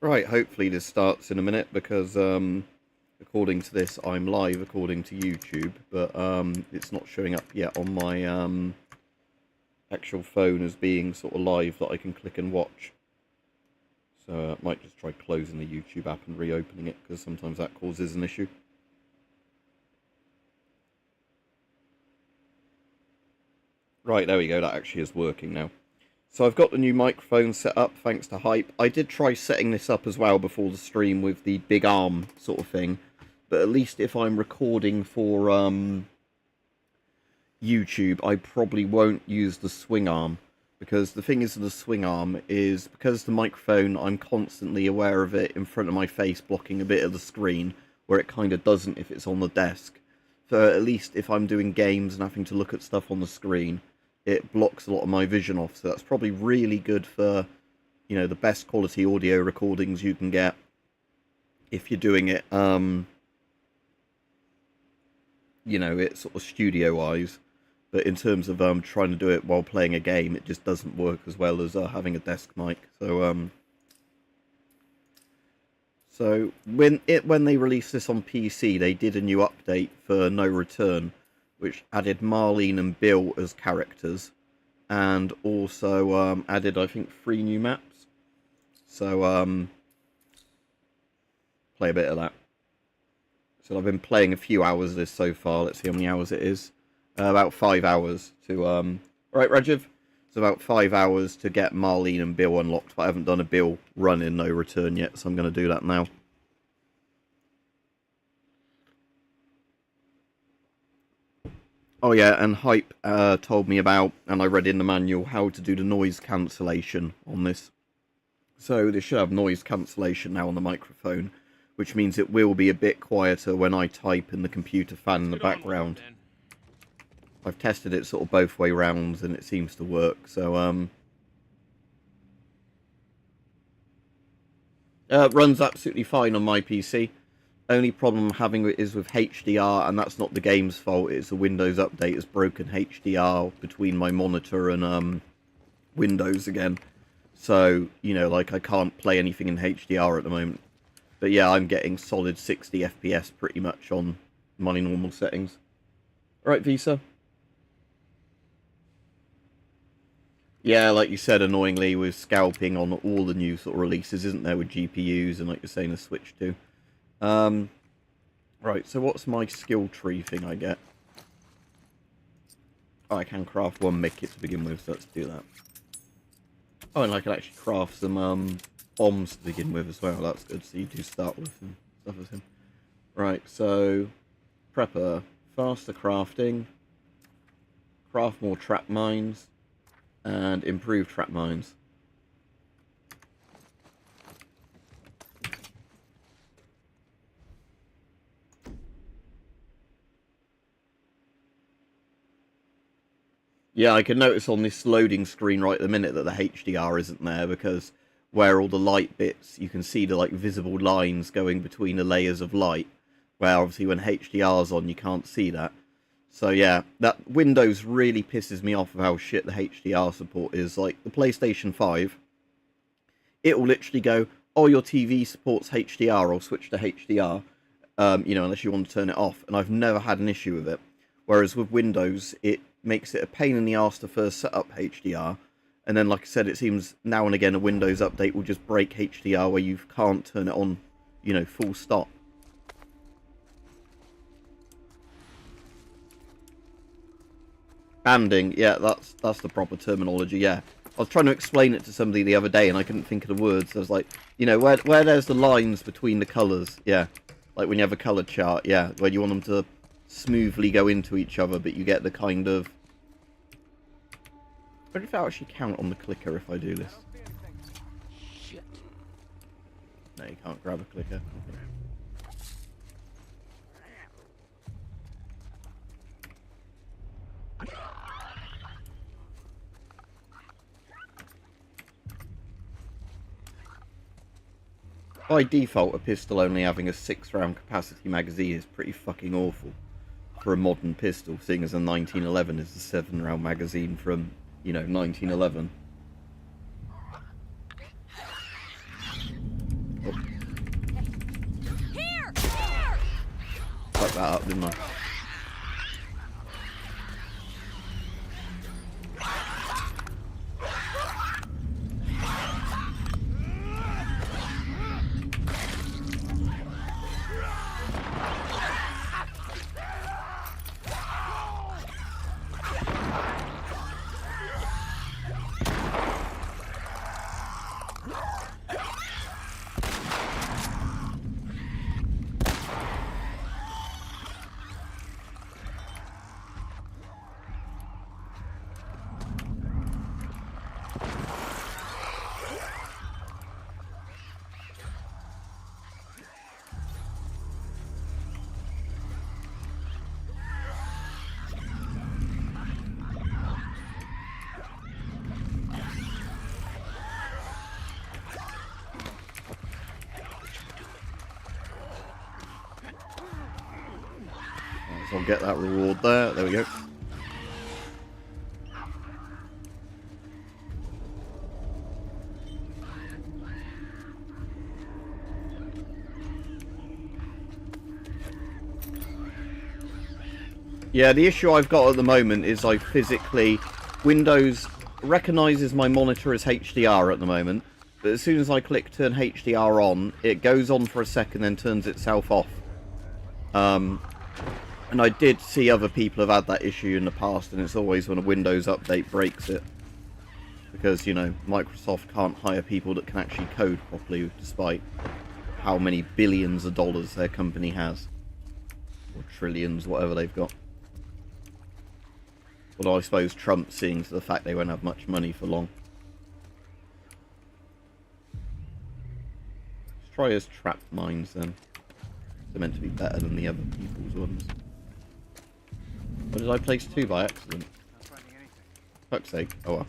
Right, hopefully this starts in a minute because according to this I'm live according to YouTube, but it's not showing up yet on my actual phone as being sort of live that I can click and watch. So I might just try closing the YouTube app and reopening it because sometimes that causes an issue. Right, there we go, that actually is working now. So I've got the new microphone set up thanks to Hype. I did try setting this up as well before the stream with the big arm sort of thing, but at least if I'm recording for YouTube, I probably won't use the swing arm, because the thing is with the swing arm is because the microphone, I'm constantly aware of it in front of my face blocking a bit of the screen where it kind of doesn't if it's on the desk. So at least if I'm doing games and having to look at stuff on the screen, it blocks a lot of my vision off. So that's probably really good for, you know, the best quality audio recordings you can get if you're doing it, you know, it's sort of studio wise. But in terms of trying to do it while playing a game, it just doesn't work as well as having a desk mic. So when they released this on PC, they did a new update for No Return, which added Marlene and Bill as characters, and also added, I think, 3 new maps. So play a bit of that. So I've been playing a few hours of this so far. Let's see how many hours it is. About 5 hours to right, Rajiv? It's about 5 hours to get Marlene and Bill unlocked, but I haven't done a Bill run in No Return yet, so I'm going to do that now. Oh yeah, and Hype told me about, and I read in the manual, how to do the noise cancellation on this. So they should have noise cancellation now on the microphone, which means it will be a bit quieter when I type in the computer fan in the background. I've tested it sort of both way rounds and it seems to work, so runs absolutely fine on my PC. Only problem I'm having is with HDR, and that's not the game's fault, it's a Windows update has broken HDR between my monitor and Windows again. So, you know, like I can't play anything in HDR at the moment. But yeah, I'm getting solid 60 FPS pretty much on my normal settings. Right, Visa? Yeah, like you said, annoyingly, with scalping on all the new sort of releases, isn't there, with GPUs and, like you're saying, the Switch too. Right, so what's my skill tree thing I get? Oh, I can craft 1 medkit to begin with, so let's do that. Oh, and I can actually craft some bombs to begin with as well. That's good, so you do start with and stuff with him. Right, so prepper, faster crafting, craft more trap mines, and improve trap mines. Yeah, I can notice on this loading screen right at the minute that the HDR isn't there, because where all the light bits, you can see the like visible lines going between the layers of light, where obviously when HDR's on you can't see that. So yeah, that Windows really pisses me off of how shit the HDR support is. Like the PlayStation 5, it will literally go, oh, your TV supports HDR, or switch to HDR, you know, unless you want to turn it off. And I've never had an issue with it. Whereas with Windows, it makes it a pain in the arse to first set up HDR. And then, like I said, it seems now and again a Windows update will just break HDR where you can't turn it on, you know, full stop. Banding, yeah, that's the proper terminology, yeah. I was trying to explain it to somebody the other day and I couldn't think of the words. I was like, you know, where there's the lines between the colours, yeah. Like when you have a colour chart, yeah, where you want them to smoothly go into each other, but you get the kind of... I wonder if I actually count on the clicker if I do this. Shit. No, you can't grab a clicker. Okay. By default, a pistol only having a 6-round capacity magazine is pretty fucking awful for a modern pistol, seeing as a 1911 is a 7-round magazine from, you know, 1911. that up, didn't I? So I'll get that reward there. There we go. Yeah, the issue I've got at the moment is I physically... Windows recognises my monitor as HDR at the moment, but as soon as I click turn HDR on, it goes on for a second, then turns itself off. And I did see other people have had that issue in the past, and it's always when a Windows update breaks it. Because, you know, Microsoft can't hire people that can actually code properly, despite how many billions of dollars their company has. Or trillions, whatever they've got. Although I suppose Trump's seeing to the fact they won't have much money for long. Let's try his trap mines then. They're meant to be better than the other people's ones. Or did I place 2 by accident? Not finding anything. Fuck's sake. Oh well.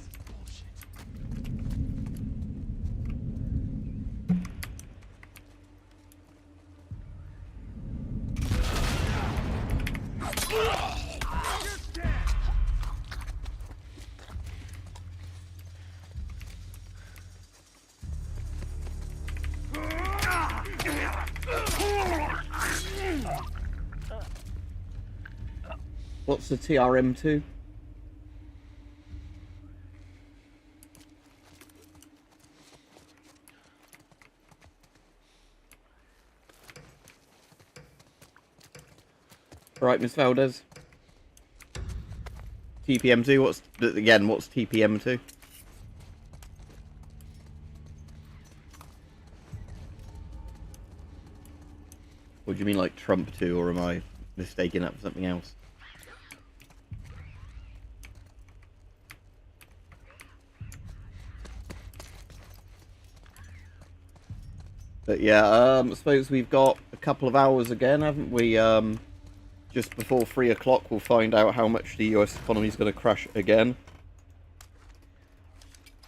What's the TRM2? Right, Miss Valdez. TPM2, what's TPM2? What do you mean, like Trump 2, or am I mistaking that for something else? But yeah, I suppose we've got a couple of hours again, haven't we? Just before 3 o'clock, we'll find out how much the US economy is going to crash again.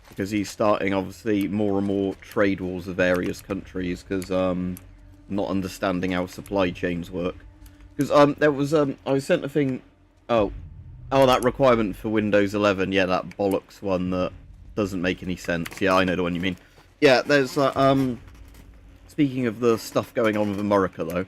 Because he's starting, obviously, more and more trade wars with various countries, because not understanding how supply chains work. Because there was, I was sent a thing, oh, that requirement for Windows 11, yeah, that bollocks one that doesn't make any sense. Yeah, I know the one you mean. Yeah, there's, speaking of the stuff going on with America, though,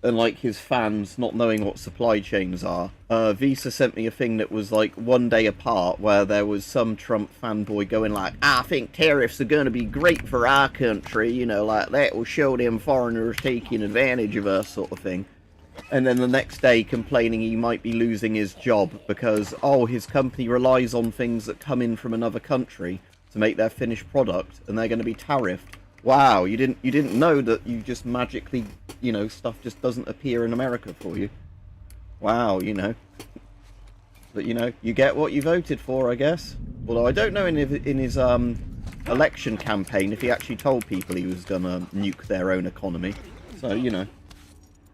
and like his fans not knowing what supply chains are, Visa sent me a thing that was like 1 day apart, where there was some Trump fanboy going like, I think tariffs are going to be great for our country, you know, like that will show them foreigners taking advantage of us, sort of thing. And then the next day complaining he might be losing his job because, oh, his company relies on things that come in from another country to make their finished product, and they're going to be tariffed. Wow, you didn't know that you just magically, you know, stuff just doesn't appear in America for you. Wow, you know. But, you know, you get what you voted for, I guess. Although I don't know in his election campaign if he actually told people he was going to nuke their own economy. So, you know.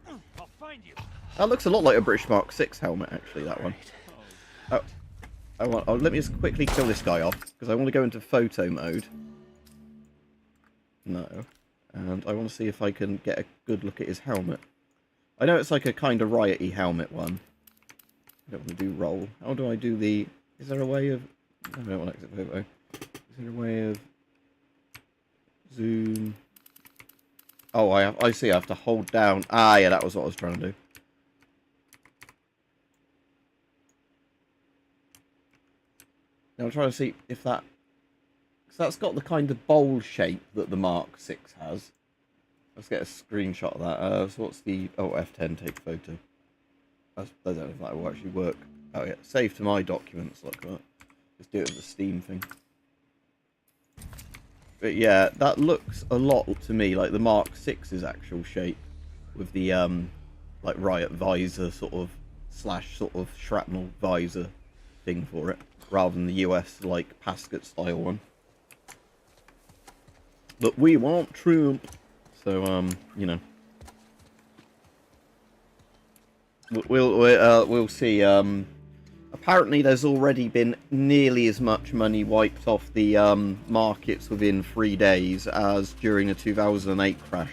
I'll find you. That looks a lot like a British Mark 6 helmet, actually, that one. Oh. Let me just quickly kill this guy off, because I want to go into photo mode. No. And I want to see if I can get a good look at his helmet. I know it's like a kind of riot-y helmet one. I don't want to do roll. How do I do the... Is there a way of... I don't want to exit photo. Is there a way of... Zoom... Oh, I see. I have to hold down. Ah, yeah, that was what I was trying to do. Now I'm trying to see if that... Because that's got the kind of bowl shape that the Mark 6 has. Let's get a screenshot of that. So what's the... Oh, F10, take photo. I don't know if that will actually work. Oh, yeah. Save to my documents. Like that. Just do it with the Steam thing. But yeah, that looks a lot to me like the Mark 6's actual shape. With the, like, riot visor sort of... / sort of shrapnel visor thing for it. Rather than the US, like, Pasket style one. But we want Trump. So, you know. We'll see. Apparently there's already been nearly as much money wiped off the markets within 3 days as during the 2008 crash.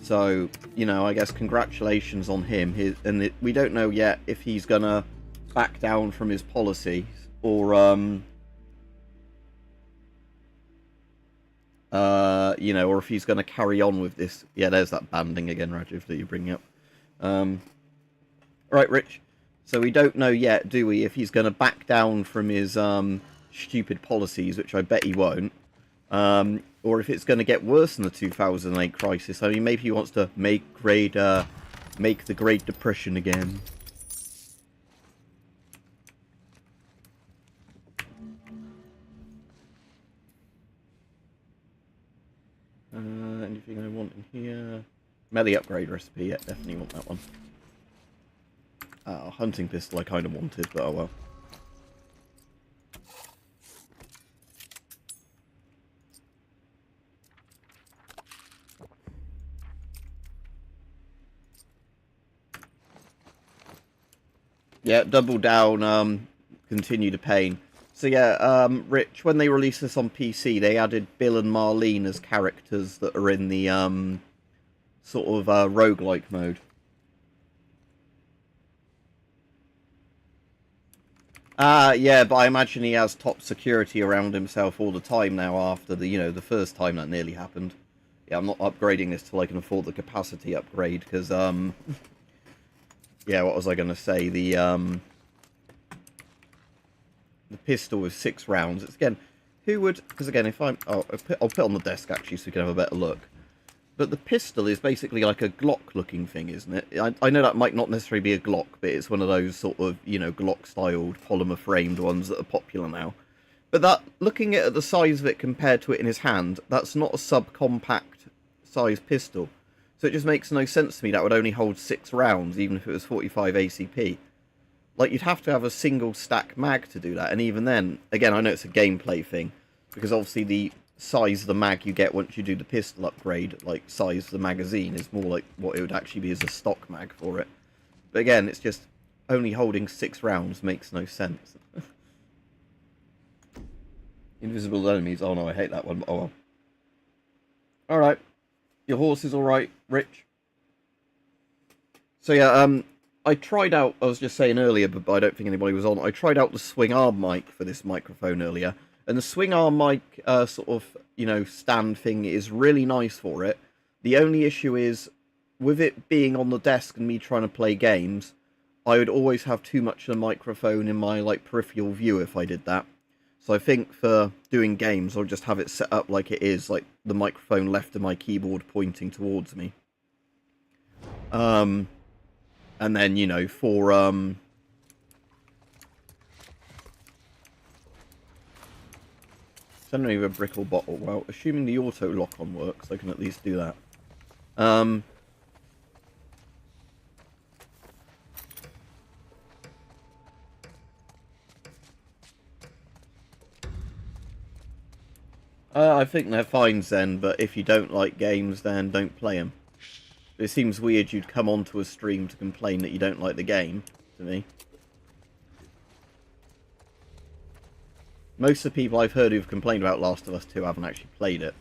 So, you know, I guess congratulations on him. We don't know yet if he's gonna back down from his policy or, you know, or if he's gonna carry on with this. Yeah, there's that banding again, Rajiv, that you're bringing up. Right, Rich. So we don't know yet, do we, if he's going to back down from his stupid policies, which I bet he won't, or if it's going to get worse than the 2008 crisis. I mean, maybe he wants to make the Great Depression again. Anything I want in here? Melee upgrade recipe, yeah, definitely want that one. Hunting pistol I kind of wanted, but oh well. Yeah, double down, continue to pain. So yeah, Rich, when they released this on PC, they added Bill and Marlene as characters that are in the, sort of, roguelike mode. Yeah, but I imagine he has top security around himself all the time now after the, you know, the first time that nearly happened. Yeah, I'm not upgrading this till I can afford the capacity upgrade, because, yeah, what was I going to say? The pistol with 6 rounds. It's, again, who would... Because, again, if I'm... Oh, I'll put it on the desk, actually, so we can have a better look. But the pistol is basically like a Glock-looking thing, isn't it? I know that might not necessarily be a Glock, but it's one of those sort of, you know, Glock-styled, polymer-framed ones that are popular now. But that, looking at the size of it compared to it in his hand, that's not a subcompact size pistol. So it just makes no sense to me that would only hold 6 rounds, even if it was 45 ACP. Like, you'd have to have a single stack mag to do that, and even then, again, I know it's a gameplay thing, because obviously the size of the mag you get once you do the pistol upgrade, like size of the magazine, is more like what it would actually be as a stock mag for it. But again, it's just only holding 6 rounds makes no sense. Invisible enemies. Oh no, I hate that one. But oh well. Alright. Your horse is alright, Rich. So yeah, I tried out, I was just saying earlier, but I don't think anybody was on, I tried out the swing arm mic for this microphone earlier. And the swing arm mic sort of, you know, stand thing is really nice for it. The only issue is, with it being on the desk and me trying to play games, I would always have too much of the microphone in my, like, peripheral view if I did that. So I think for doing games, I'll just have it set up like it is, like the microphone left of my keyboard pointing towards me. And then, you know, for, send me a brick or bottle. Well, assuming the auto lock-on works, I can at least do that. I think they're fine, Zen, but if you don't like games, then don't play them. It seems weird you'd come onto a stream to complain that you don't like the game, to me. Most of the people I've heard who've complained about Last of Us 2 haven't actually played it.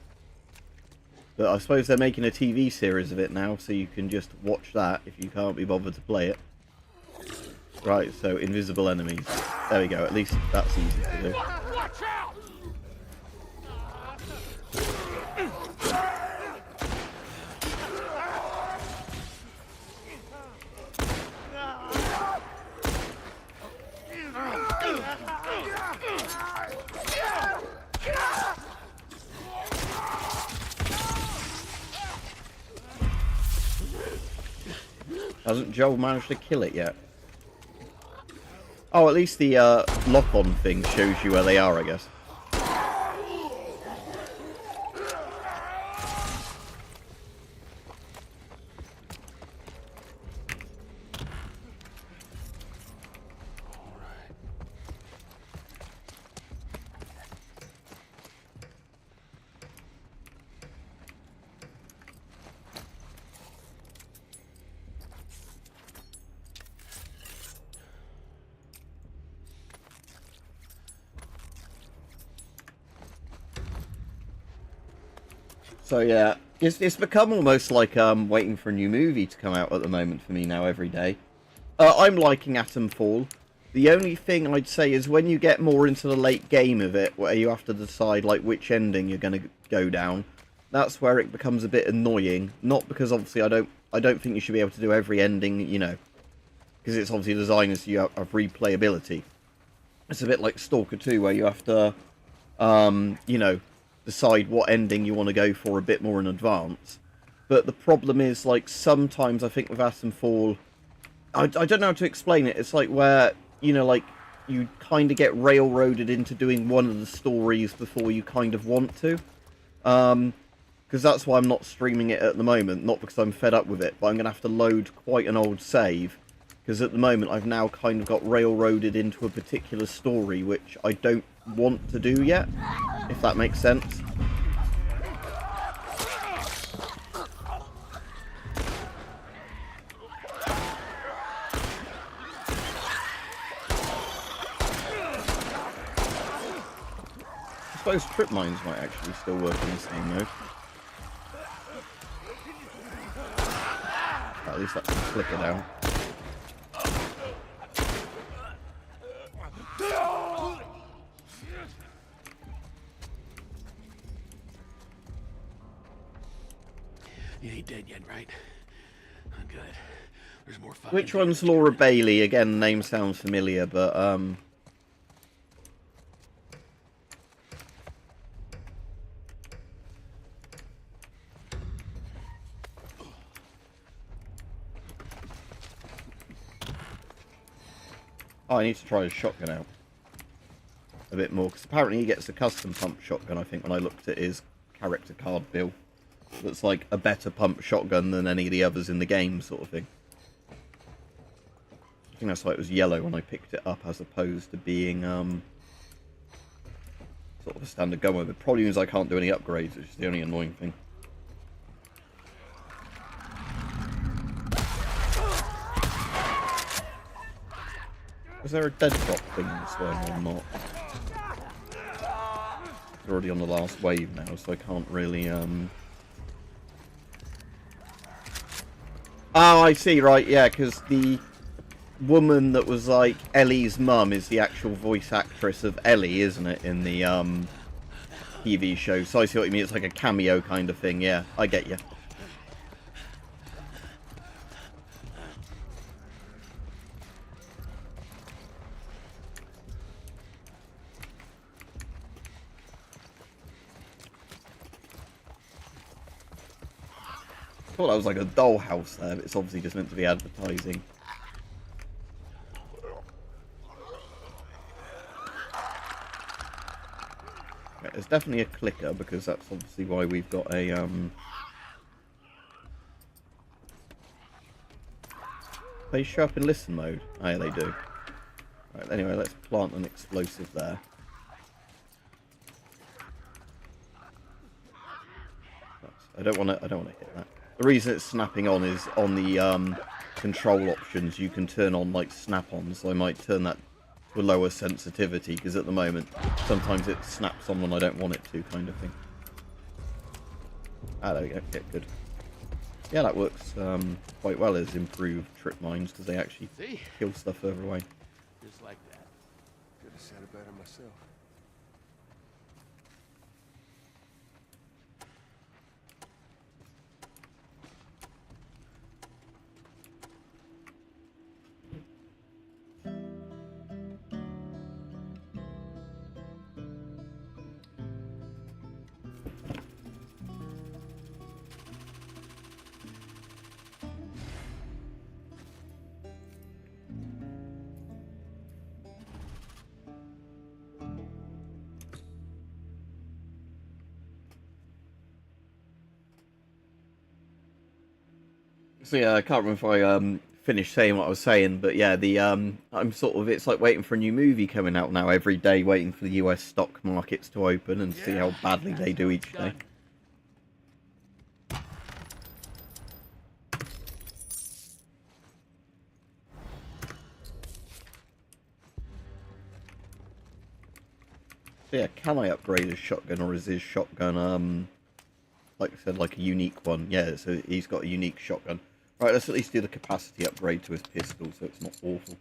But I suppose they're making a TV series of it now, so you can just watch that if you can't be bothered to play it. Right, so invisible enemies. There we go, at least that's easy to do. Watch out! Hasn't Joel managed to kill it yet? Oh, at least the lock-on thing shows you where they are, I guess. So yeah, it's become almost like waiting for a new movie to come out at the moment for me now every day. I'm liking Atom Fall. The only thing I'd say is when you get more into the late game of it, where you have to decide like which ending you're going to go down, that's where it becomes a bit annoying. Not because obviously I don't think you should be able to do every ending, you know, because it's obviously designed so you have replayability. It's a bit like Stalker 2 where you have to, you know, decide what ending you want to go for a bit more in advance. But the problem is, like, sometimes I think with Atom Fall, I don't know how to explain it. It's like where, you know, like, you kind of get railroaded into doing one of the stories before you kind of want to. Because that's why I'm not streaming it at the moment. Not because I'm fed up with it, but I'm going to have to load quite an old save. Because at the moment I've now kind of got railroaded into a particular story which I don't want to do yet, if that makes sense. I suppose trip mines might actually still work in this game mode. At least that can flicker down. You ain't dead yet, right? Good. There's more fucking. Which one's Laura Bailey? Again, name sounds familiar, but Oh, I need to try his shotgun out a bit more, because apparently he gets a custom pump shotgun, I think, when I looked at his character card bill. That's like a better pump shotgun than any of the others in the game, sort of thing. I think that's why it was yellow when I picked it up, as opposed to being sort of a standard gun with it. Probably means I can't do any upgrades, which is the only annoying thing. Was there a dead drop thing this way or not? We're already on the last wave now, so I can't really Oh, I see, right, yeah, because the woman that was like Ellie's mum is the actual voice actress of Ellie, isn't it, in the TV show. So I see what you mean, it's like a cameo kind of thing, yeah, I get you. I thought that was like a dollhouse there, but it's obviously just meant to be advertising. Right, there's definitely a clicker, because that's obviously why we've got a They show up in listen mode? Oh yeah, they do. Right, anyway, let's plant an explosive there. I don't want to hit that. The reason it's snapping on is on the control options you can turn on like snap-on, so I might turn that to a lower sensitivity, because at the moment sometimes it snaps on when I don't want it to, kind of thing. Ah, there we go. Yeah, good. Yeah, that works quite well as improved trip mines, because they actually kill stuff further away. Just like that. Could have said it better myself. So yeah, I can't remember if I finished saying what I was saying, but yeah, the I'm sort of it's like waiting for a new movie coming out now every day, waiting for the US stock markets to open and see how badly they do each day. So yeah, can I upgrade his shotgun, or is his shotgun like I said, like a unique one? Yeah, so he's got a unique shotgun. Right, let's at least do the capacity upgrade to his pistol so it's not awful.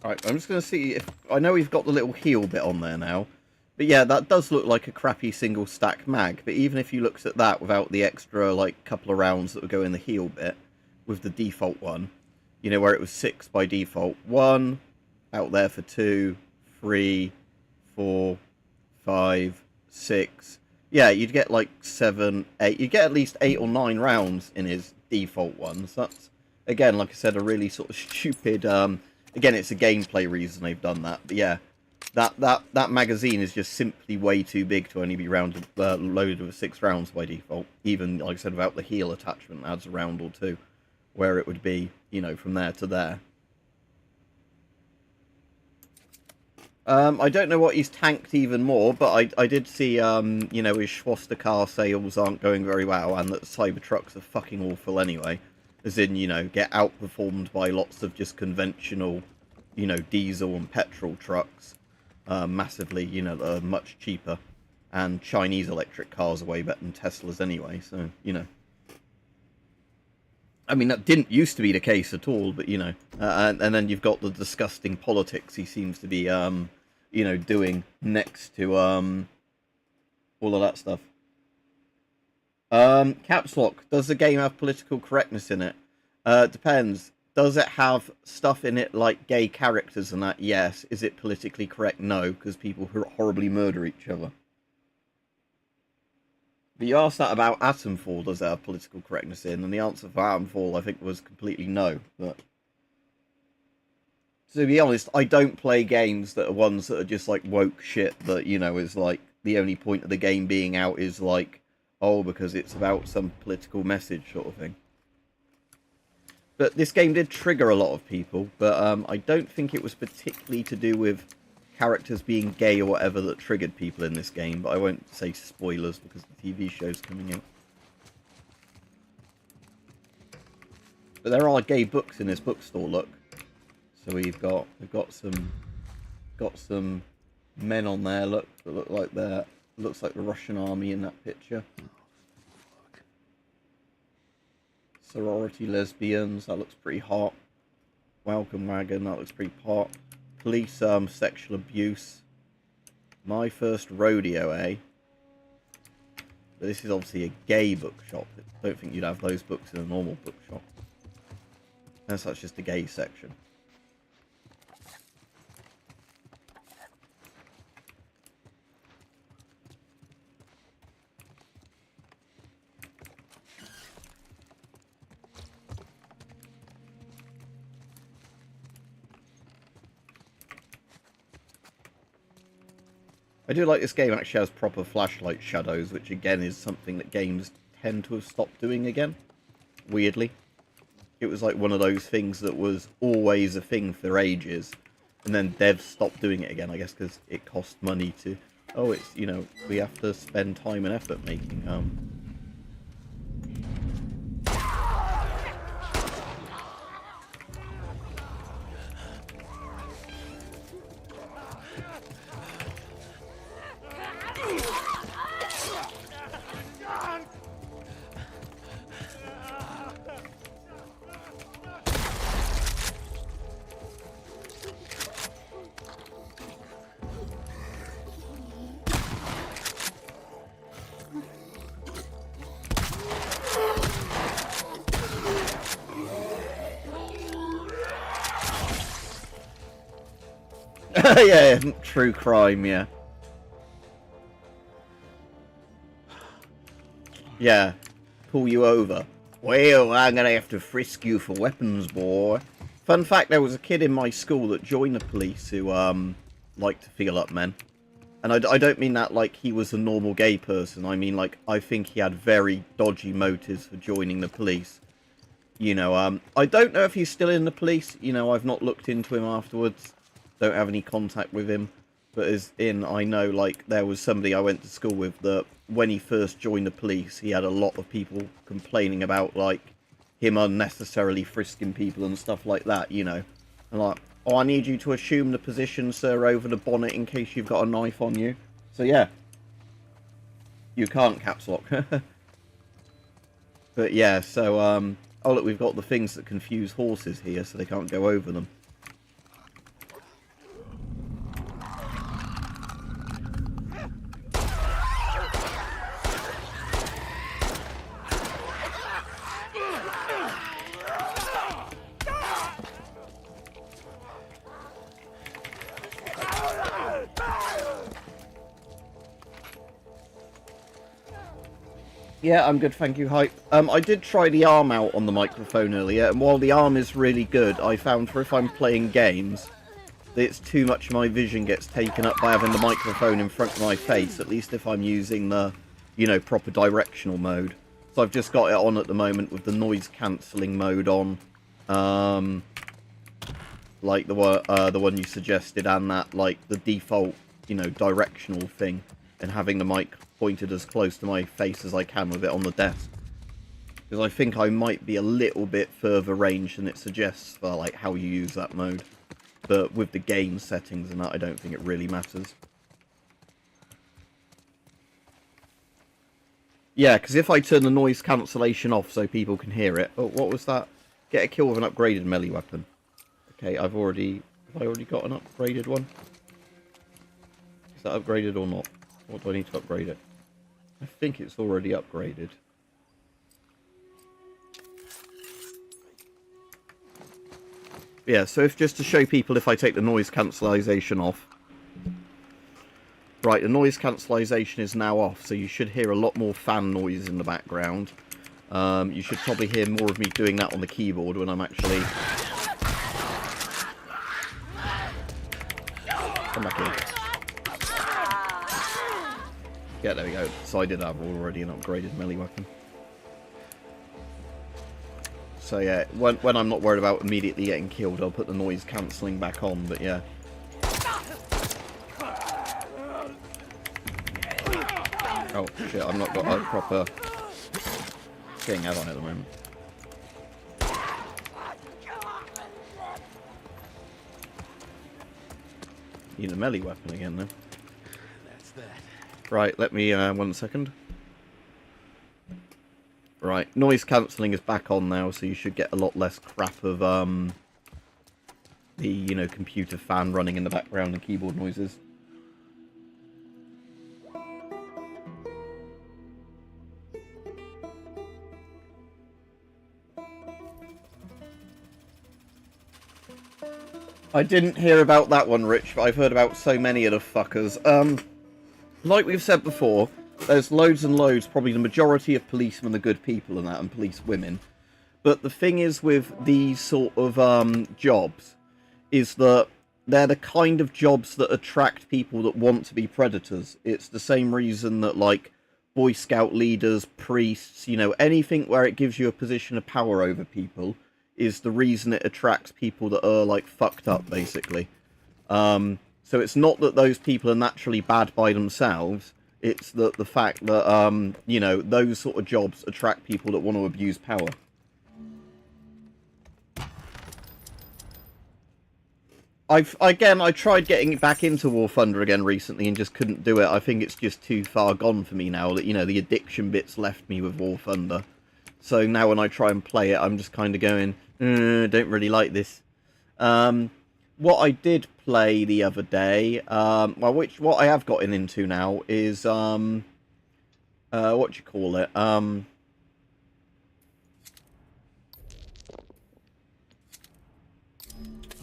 Alright, I'm just going to see if... I know we've got the little heal bit on there now. But yeah, that does look like a crappy single stack mag. But even if you looked at that without the extra, like, couple of rounds that would go in the heal bit, with the default one, you know, where it was 6 by default. 1, out there for 2, 3, 4, 5, 6. Yeah, you'd get like 7, 8. You'd get at least 8 or 9 rounds in his default ones. That's, again, like I said, a really sort of stupid... Again, it's a gameplay reason they've done that. But yeah, that magazine is just simply way too big to only be loaded with 6 rounds by default. Even, like I said, without the heal attachment, adds a round or 2. Where it would be, you know, from there to there. I don't know what he's tanked even more, but I did see, you know, his Schwester car sales aren't going very well, and that Cybertrucks are fucking awful anyway. As in, you know, get outperformed by lots of just conventional, you know, diesel and petrol trucks. Massively, you know, that are much cheaper. And Chinese electric cars are way better than Teslas anyway, so, you know. I mean, that didn't used to be the case at all, but, you know. And then you've got the disgusting politics he seems to be, you know, doing next to all of that stuff. Caps Lock, does the game have political correctness in it? Depends. Does it have stuff in it like gay characters and that? Yes. Is it politically correct? No, because people horribly murder each other. But you asked that about Atomfall, does it have political correctness in? And the answer for Atomfall, I think, was completely no. But to be honest, I don't play games that are ones that are just like woke shit that, you know, is like the only point of the game being out is like, oh, because it's about some political message sort of thing. But this game did trigger a lot of people, but I don't think it was particularly to do with characters being gay or whatever that triggered people in this game, but I won't say spoilers because the TV show's coming out. But there are gay books in this bookstore, look. So we've got some men on there, look, that look like looks like the Russian army in that picture. Sorority lesbians, that looks pretty hot. Welcome wagon, that looks pretty hot. Police sexual abuse. My first rodeo, eh? But this is obviously a gay bookshop. I don't think you'd have those books in a normal bookshop. That's just a gay section. I do like this game actually has proper flashlight shadows, which again is something that games tend to have stopped doing again. Weirdly. It was like one of those things that was always a thing for ages, and then devs stopped doing it again, I guess because it cost money to... Oh, it's, you know, we have to spend time and effort making... yeah, true crime, yeah. Yeah, pull you over. Well, I'm gonna have to frisk you for weapons, boy. Fun fact, there was a kid in my school that joined the police who liked to feel up men. And I don't mean that like he was a normal gay person. I mean, like, I think he had very dodgy motives for joining the police. You know, I don't know if he's still in the police. You know, I've not looked into him afterwards. Don't have any contact with him. But as in, I know, like, there was somebody I went to school with that when he first joined the police, he had a lot of people complaining about, like, him unnecessarily frisking people and stuff like that, you know. And like, oh, I need you to assume the position, sir, over the bonnet in case you've got a knife on you. So, yeah. You can't caps lock. But, yeah, so, oh, look, we've got the things that confuse horses here, so they can't go over them. Yeah, I'm good, thank you, Hype. I did try the arm out on the microphone earlier, and while the arm is really good, I found for if I'm playing games, that it's too much of my vision gets taken up by having the microphone in front of my face, at least if I'm using the, you know, proper directional mode. So I've just got it on at the moment with the noise cancelling mode on, like the one you suggested, and that, like, the default, you know, directional thing, and having the mic pointed as close to my face as I can with it on the desk. Because I think I might be a little bit further range than it suggests for, like, how you use that mode. But with the gain settings and that, I don't think it really matters. Yeah, because if I turn the noise cancellation off so people can hear it... Oh, what was that? Get a kill with an upgraded melee weapon. Okay, have I already got an upgraded one? Is that upgraded or not? What do I need to upgrade it? I think it's already upgraded. Yeah, so if just to show people if I take the noise cancellation off. Right, the noise cancellation is now off, so you should hear a lot more fan noise in the background. You should probably hear more of me doing that on the keyboard when I'm actually... Come back here. Yeah, there we go. So I did have already an upgraded melee weapon. So yeah, when I'm not worried about immediately getting killed, I'll put the noise cancelling back on, but yeah. Oh shit, I've not got a proper thing, have I, at the moment? Need a melee weapon again, then. That's that. Right, let me, 1 second. Right, noise cancelling is back on now, so you should get a lot less crap of, the, you know, computer fan running in the background and keyboard noises. I didn't hear about that one, Rich, but I've heard about so many of the fuckers. Like we've said before, there's loads and loads, probably the majority of policemen are good people and that, and police women. But the thing is with these sort of jobs, is that they're the kind of jobs that attract people that want to be predators. It's the same reason that, like, Boy Scout leaders, priests, you know, anything where it gives you a position of power over people is the reason it attracts people that are, like, fucked up, basically. So it's not that those people are naturally bad by themselves, it's that the fact that, you know, those sort of jobs attract people that want to abuse power. I tried getting back into War Thunder again recently and just couldn't do it. I think it's just too far gone for me now. That, you know, the addiction bits left me with War Thunder. So now when I try and play it, I'm just kind of going, don't really like this. What I did play the other day, well, what I have gotten into now is, what do you call it? Oh,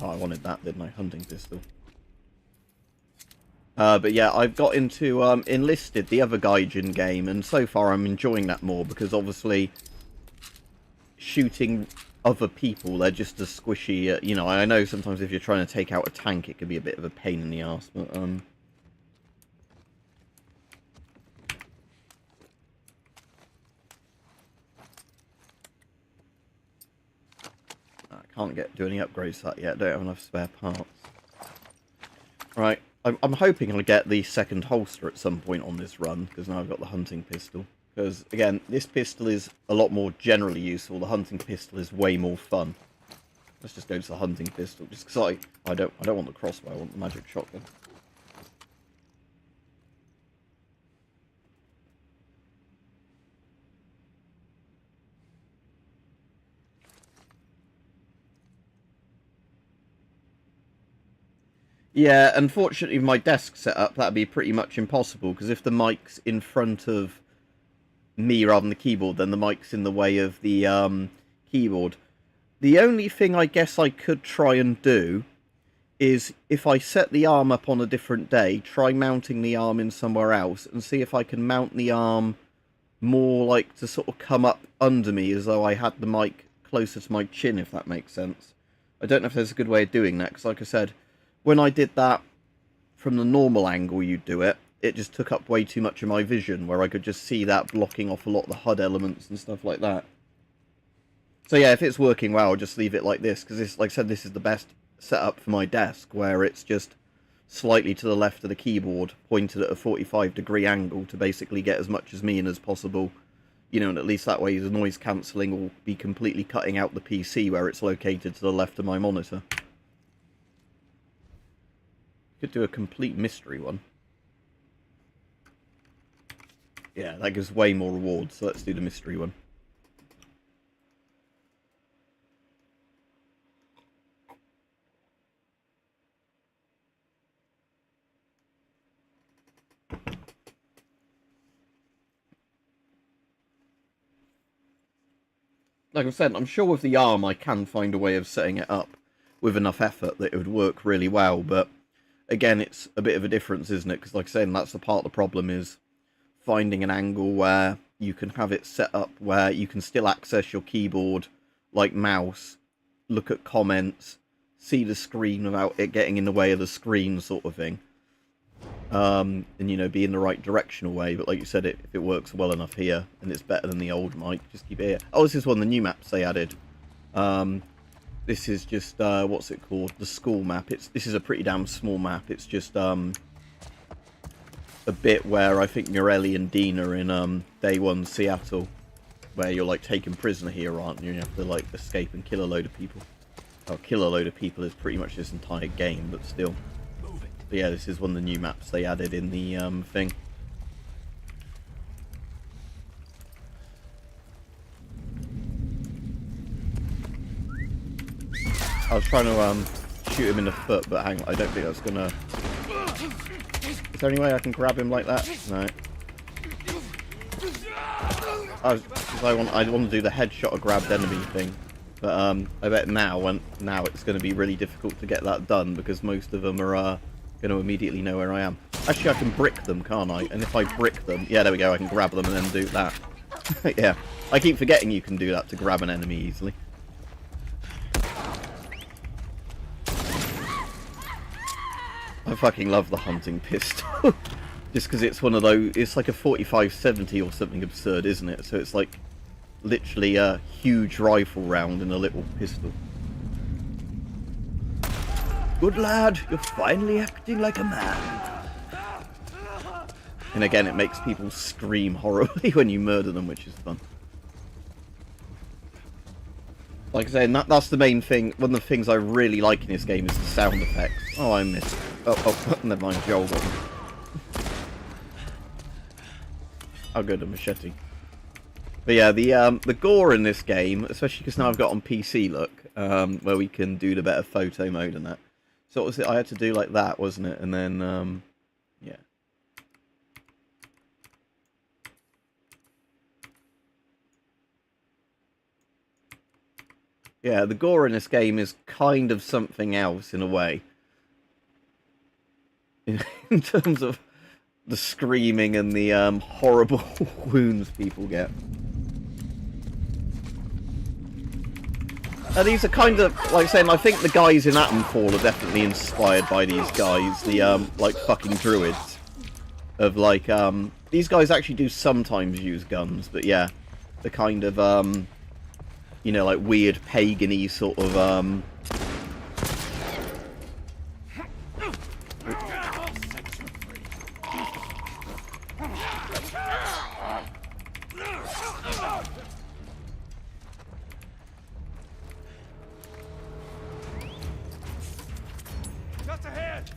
I wanted that, didn't I? Hunting pistol. But yeah, I've got into Enlisted, the other Gaijin game, and so far I'm enjoying that more because obviously shooting other people, they're just as squishy. You know, I know sometimes if you're trying to take out a tank, it can be a bit of a pain in the ass, but I can't do any upgrades to that yet. I don't have enough spare parts. Right, I'm hoping I'll get the second holster at some point on this run, because now I've got the hunting pistol. Because, again, this pistol is a lot more generally useful. The hunting pistol is way more fun. Let's just go to the hunting pistol, just because I don't want the crossbow, I want the magic shotgun. Yeah, unfortunately with my desk setup, that'd be pretty much impossible, because if the mic's in front of me rather than the keyboard, then the mic's in the way of the keyboard. The only thing I guess I could try and do is, if I set the arm up on a different day, try mounting the arm in somewhere else, and see if I can mount the arm more like to sort of come up under me, as though I had the mic closer to my chin, if that makes sense. I don't know if there's a good way of doing that, because like I said, when I did that from the normal angle you do it, it just took up way too much of my vision, where I could just see that blocking off a lot of the HUD elements and stuff like that. So yeah, if it's working well, I'll just leave it like this, because this, like I said, this is the best setup for my desk, where it's just slightly to the left of the keyboard, pointed at a 45-degree angle to basically get as much as me in as possible. You know, and at least that way the noise cancelling will be completely cutting out the PC where it's located to the left of my monitor. Could do a complete mystery one. Yeah, that gives way more rewards, so let's do the mystery one. Like I said, I'm sure with the arm I can find a way of setting it up with enough effort that it would work really well, but again, it's a bit of a difference, isn't it? Because like I said, that's the part of the problem, is finding an angle where you can have it set up where you can still access your keyboard like mouse, look at comments, see the screen without it getting in the way of the screen, sort of thing. And, you know, be in the right directional way. But like you said, if it works well enough here, and it's better than the old mic, just keep it here. Oh, this is one of the new maps they added. This is just, what's it called? The school map. This is a pretty damn small map. It's just, a bit where I think Morelli and Dean are in, Day 1 Seattle, where you're, like, taken prisoner here, aren't you? And you have to, like, escape and kill a load of people. Oh, kill a load of people is pretty much this entire game, but still. But yeah, this is one of the new maps they added in the, thing. I was trying to shoot him in the foot, but hang on, I don't think that's gonna... Is there any way I can grab him like that? No. I want to do the headshot or grabbed enemy thing, but I bet now it's going to be really difficult to get that done, because most of them are going to immediately know where I am. Actually, I can brick them, can't I? And if I brick them, yeah, there we go. I can grab them and then do that. Yeah, I keep forgetting you can do that to grab an enemy easily. I fucking love the hunting pistol. Just because it's one of those, it's like a 45-70 or something absurd, isn't it? So it's like literally a huge rifle round in a little pistol. Good lad, you're finally acting like a man. And again, it makes people scream horribly when you murder them, which is fun. Like I say, that's the main thing. One of the things I really like in this game is the sound effects. Oh, I missed. Oh, never mind, Joel got me. I'll go to machete. But yeah, the gore in this game, especially because now I've got on PC, look, where we can do the better photo mode and that. So what was it? I had to do like that, wasn't it? And then, yeah. Yeah, the gore in this game is kind of something else in a way. In terms of the screaming and the horrible wounds people get. These are kind of, like saying, I think the guys in Atomfall are definitely inspired by these guys, the, like, fucking druids. Of, like, these guys actually do sometimes use guns, but yeah, the kind of, you know, like, weird pagan-y sort of, Just ahead!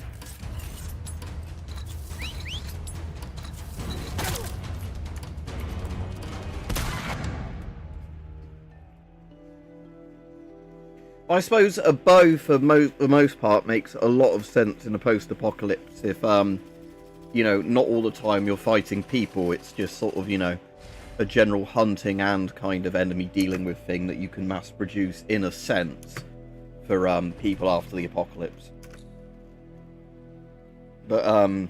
I suppose a bow, for the most part, makes a lot of sense in a post-apocalypse if, you know, not all the time you're fighting people, it's just sort of, you know, a general hunting and kind of enemy dealing with thing that you can mass produce, in a sense, for, people after the apocalypse. But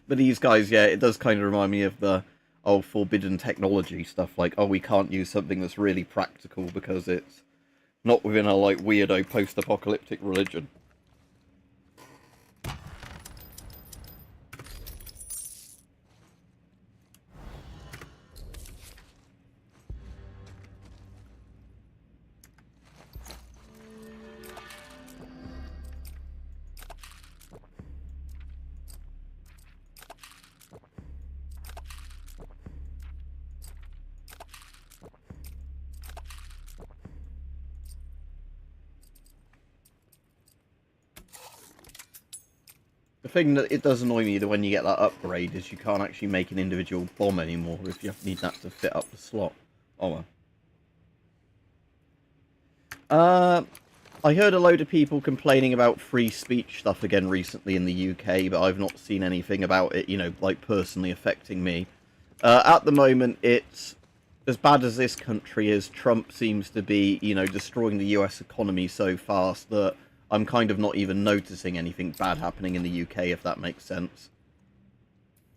these guys, yeah, it does kind of remind me of the old forbidden technology stuff, like, oh, we can't use something that's really practical because it's not within a, like, weirdo post-apocalyptic religion. The thing that it does annoy me that when you get that upgrade is you can't actually make an individual bomb anymore if you need that to fit up the slot. Oh well. I heard a load of people complaining about free speech stuff again recently in the UK, but I've not seen anything about it, you know, like personally affecting me. At the moment, it's as bad as this country is. Trump seems to be, you know, destroying the US economy so fast that I'm kind of not even noticing anything bad happening in the UK, if that makes sense.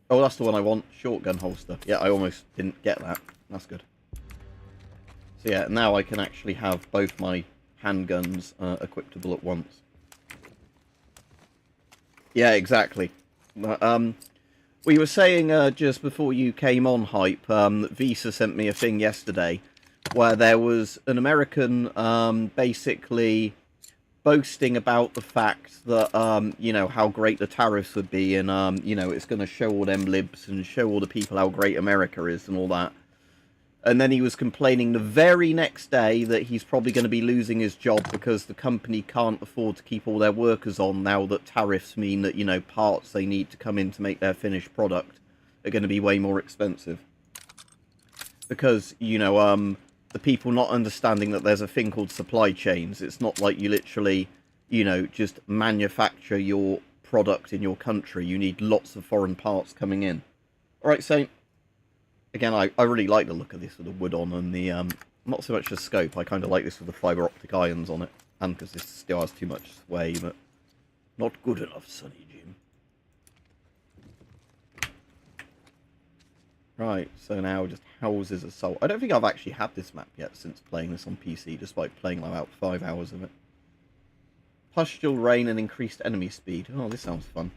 Oh, that's the one I want. Shotgun holster. Yeah, I almost didn't get that. That's good. So yeah, now I can actually have both my handguns equipable at once. Yeah, exactly. We were saying just before you came on, Hype, that Visa sent me a thing yesterday where there was an American basically boasting about the fact that, you know, how great the tariffs would be, and, you know, it's going to show all them libs and show all the people how great America is and all that. And then he was complaining the very next day that he's probably going to be losing his job because the company can't afford to keep all their workers on now that tariffs mean that, you know, parts they need to come in to make their finished product are going to be way more expensive. Because, you know, the people not understanding that there's a thing called supply chains. It's not like you literally, you know, just manufacture your product in your country. You need lots of foreign parts coming in. Alright, so, again, I really like the look of this with the wood on and the, not so much the scope. I kind of like this with the fibre optic irons on it. And because this still has too much sway, but not good enough, Sonny Jim. Right, so now just Houses Assault. I don't think I've actually had this map yet since playing this on PC, despite playing like about 5 hours of it. Pustule rain and increased enemy speed. Oh, this sounds fun.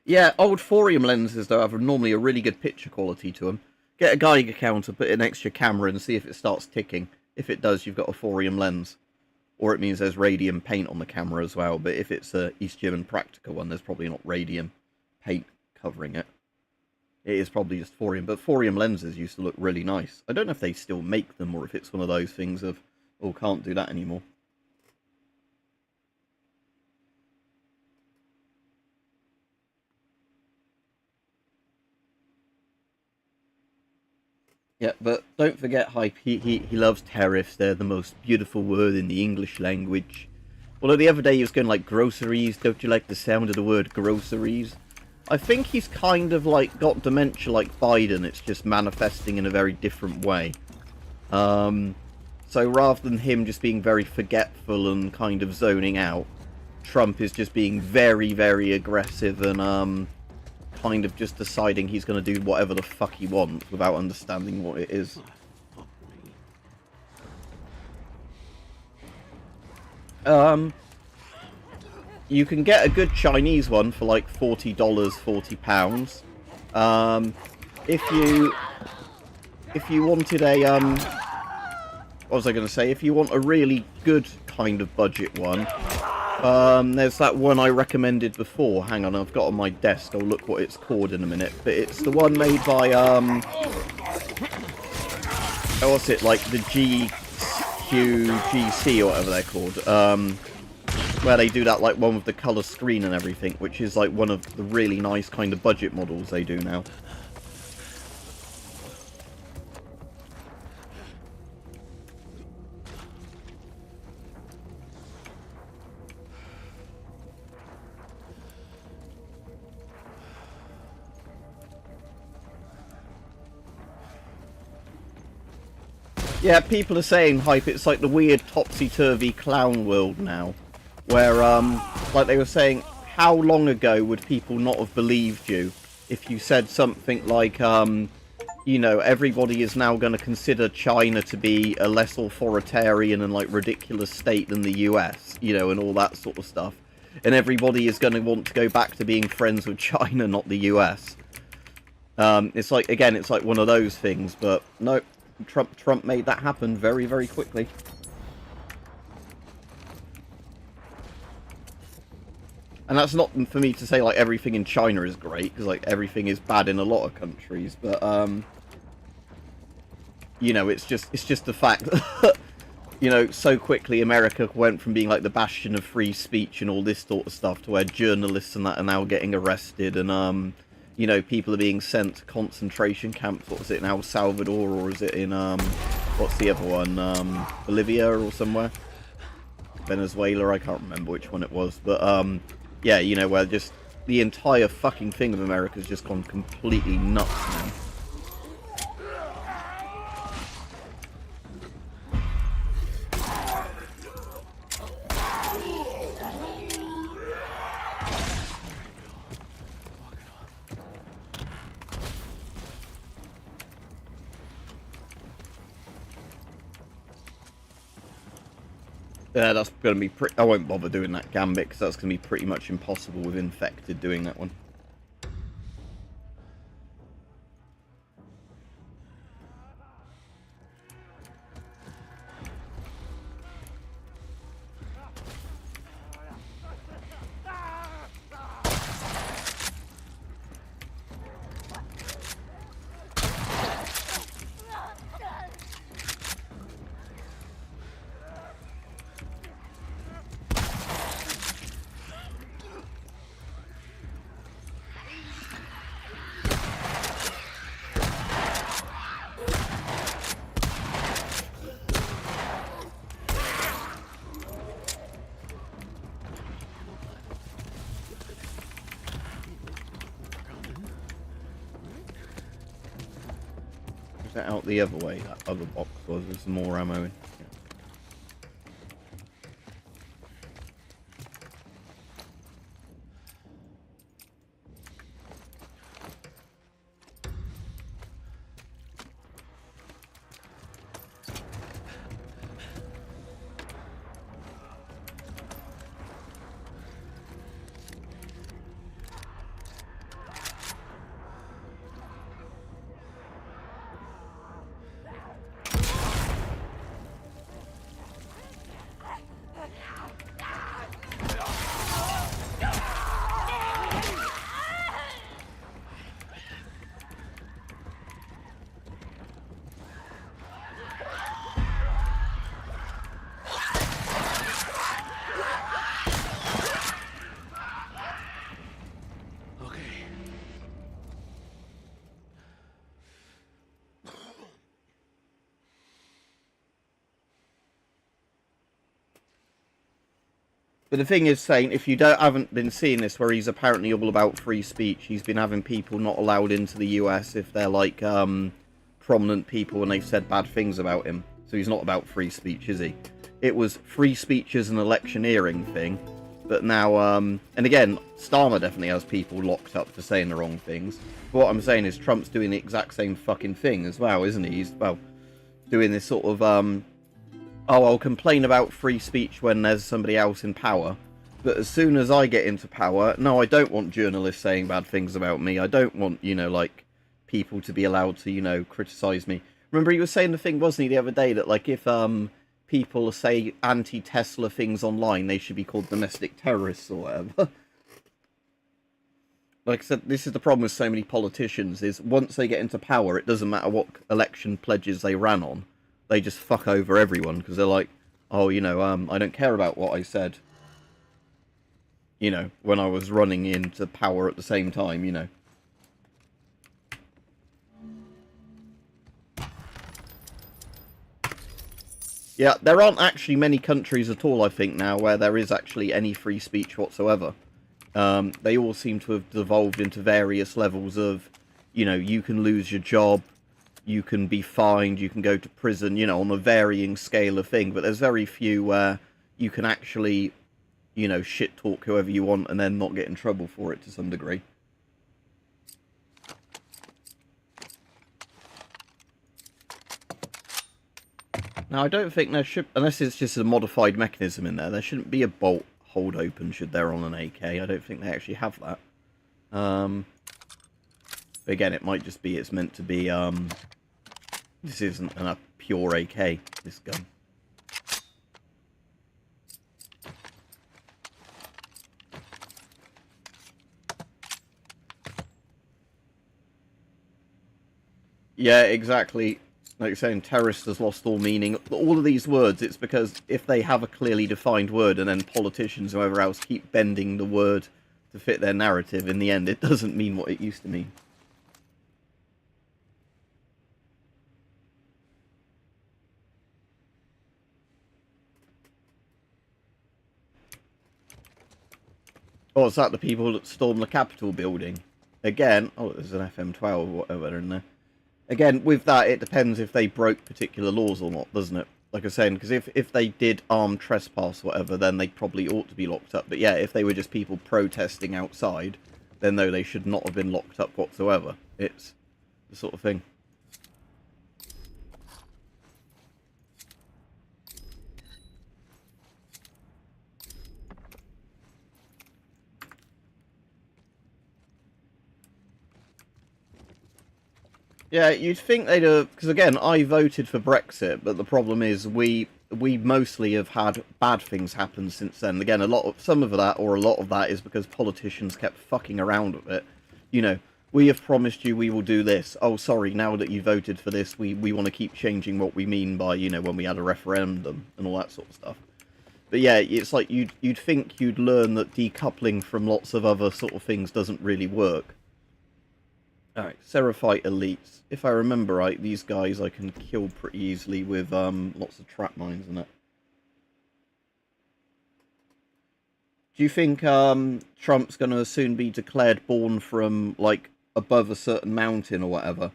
Yeah, old thorium lenses, though, have normally a really good picture quality to them. Get a Geiger counter, put it next to your camera, and see if it starts ticking. If it does, you've got a thorium lens. Or it means there's radium paint on the camera as well, but if it's a East German practical one, there's probably not radium paint covering it. It is probably just thorium, but thorium lenses used to look really nice. I don't know if they still make them, or if it's one of those things of, oh, can't do that anymore. Yeah, but don't forget, Hype, he loves tariffs. They're the most beautiful word in the English language. Although the other day he was going like, groceries, don't you like the sound of the word groceries? I think he's kind of like got dementia like Biden, it's just manifesting in a very different way. So rather than him just being very forgetful and kind of zoning out, Trump is just being very, very aggressive and kind of just deciding he's going to do whatever the fuck he wants without understanding what it is. You can get a good Chinese one for like $40, £40. If you wanted a what was I going to say? If you want a really good kind of budget one, there's that one I recommended before. Hang on, I've got it on my desk. I'll look what it's called in a minute. But it's the one made by what's it, like the GQGC or whatever they're called. Where they do that like one with the colour screen and everything, which is like one of the really nice kind of budget models they do now. Yeah, people are saying, Hype, it's like the weird topsy-turvy clown world now. Where, like they were saying, how long ago would people not have believed you if you said something like, you know, everybody is now going to consider China to be a less authoritarian and, like, ridiculous state than the US, you know, and all that sort of stuff. And everybody is going to want to go back to being friends with China, not the US. It's like, again, it's like one of those things, but no, Trump made that happen very, very quickly. And that's not for me to say, like, everything in China is great, because, like, everything is bad in a lot of countries, but, you know, it's just the fact that, you know, so quickly America went from being, like, the bastion of free speech and all this sort of stuff to where journalists and that are now getting arrested, and, you know, people are being sent to concentration camps. What was it now, Salvador, or is it in, what's the other one, Bolivia or somewhere? Venezuela, I can't remember which one it was, but, yeah, you know, where just the entire fucking thing of America's just gone completely nuts now. Yeah, that's going to be pretty... I won't bother doing that gambit, because that's going to be pretty much impossible with Infected doing that one. Out the other way, that other box was, there's some more ammo in. Yeah. But the thing is, saying if you haven't been seeing this, where he's apparently all about free speech, he's been having people not allowed into the US if they're like prominent people and they've said bad things about him. So he's not about free speech, is he? It was free speech as an electioneering thing, But now, and again, Starmer definitely has people locked up for saying the wrong things. But what I'm saying is Trump's doing the exact same fucking thing as well, isn't he? He's, well, doing this sort of, oh, I'll complain about free speech when there's somebody else in power. But as soon as I get into power, no, I don't want journalists saying bad things about me. I don't want, you know, like, people to be allowed to, you know, criticise me. Remember, he was saying the thing, wasn't he, the other day, that, like, if people say anti-Tesla things online, they should be called domestic terrorists or whatever. Like I said, this is the problem with so many politicians, is once they get into power, it doesn't matter what election pledges they ran on. They just fuck over everyone, because they're like, oh, you know, I don't care about what I said, you know, when I was running into power at the same time, you know. Yeah, there aren't actually many countries at all, I think, now, where there is actually any free speech whatsoever. They all seem to have devolved into various levels of, you know, you can lose your job, you can be fined, you can go to prison, you know, on a varying scale of thing. But there's very few where you can actually, you know, shit talk whoever you want and then not get in trouble for it to some degree. Now, I don't think there should, unless it's just a modified mechanism in there shouldn't be a bolt hold open, should there, on an AK? I don't think they actually have that. But again, it might just be it's meant to be, this isn't a pure AK, this gun. Yeah, exactly. Like you're saying, terrorist has lost all meaning. All of these words, it's because if they have a clearly defined word and then politicians or whoever else keep bending the word to fit their narrative, in the end, it doesn't mean what it used to mean. Oh, is that the people that stormed the Capitol building? Again, oh, there's an FM12 or whatever in there. Again, with that, it depends if they broke particular laws or not, doesn't it? Like I was saying, because if they did armed trespass or whatever, then they probably ought to be locked up. But yeah, if they were just people protesting outside, then no, they should not have been locked up whatsoever. It's the sort of thing. Yeah, you'd think they'd have, because again, I voted for Brexit, but the problem is we mostly have had bad things happen since then. Again, some of that, or a lot of that, is because politicians kept fucking around with it. You know, we have promised you we will do this. Oh, sorry, now that you voted for this, we want to keep changing what we mean by, you know, when we had a referendum and all that sort of stuff. But yeah, it's like you'd think you'd learn that decoupling from lots of other sort of things doesn't really work. Alright, Seraphite Elites. If I remember right, these guys I can kill pretty easily with lots of trap mines in it. Do you think Trump's going to soon be declared born from, like, above a certain mountain or whatever?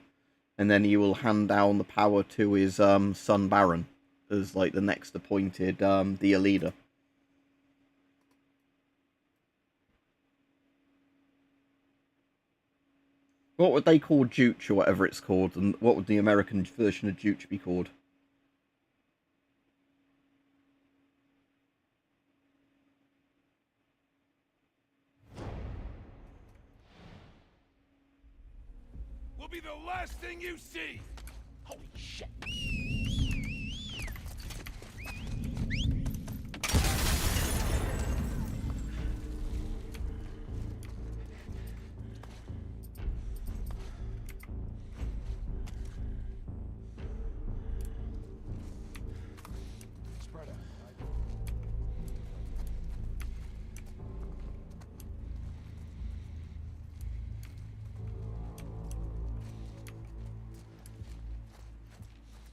And then he will hand down the power to his son Baron as, like, the next appointed dear leader? What would they call Juche or whatever it's called? And what would the American version of Juche be called? Will be the last thing you see. Holy shit. Spread out.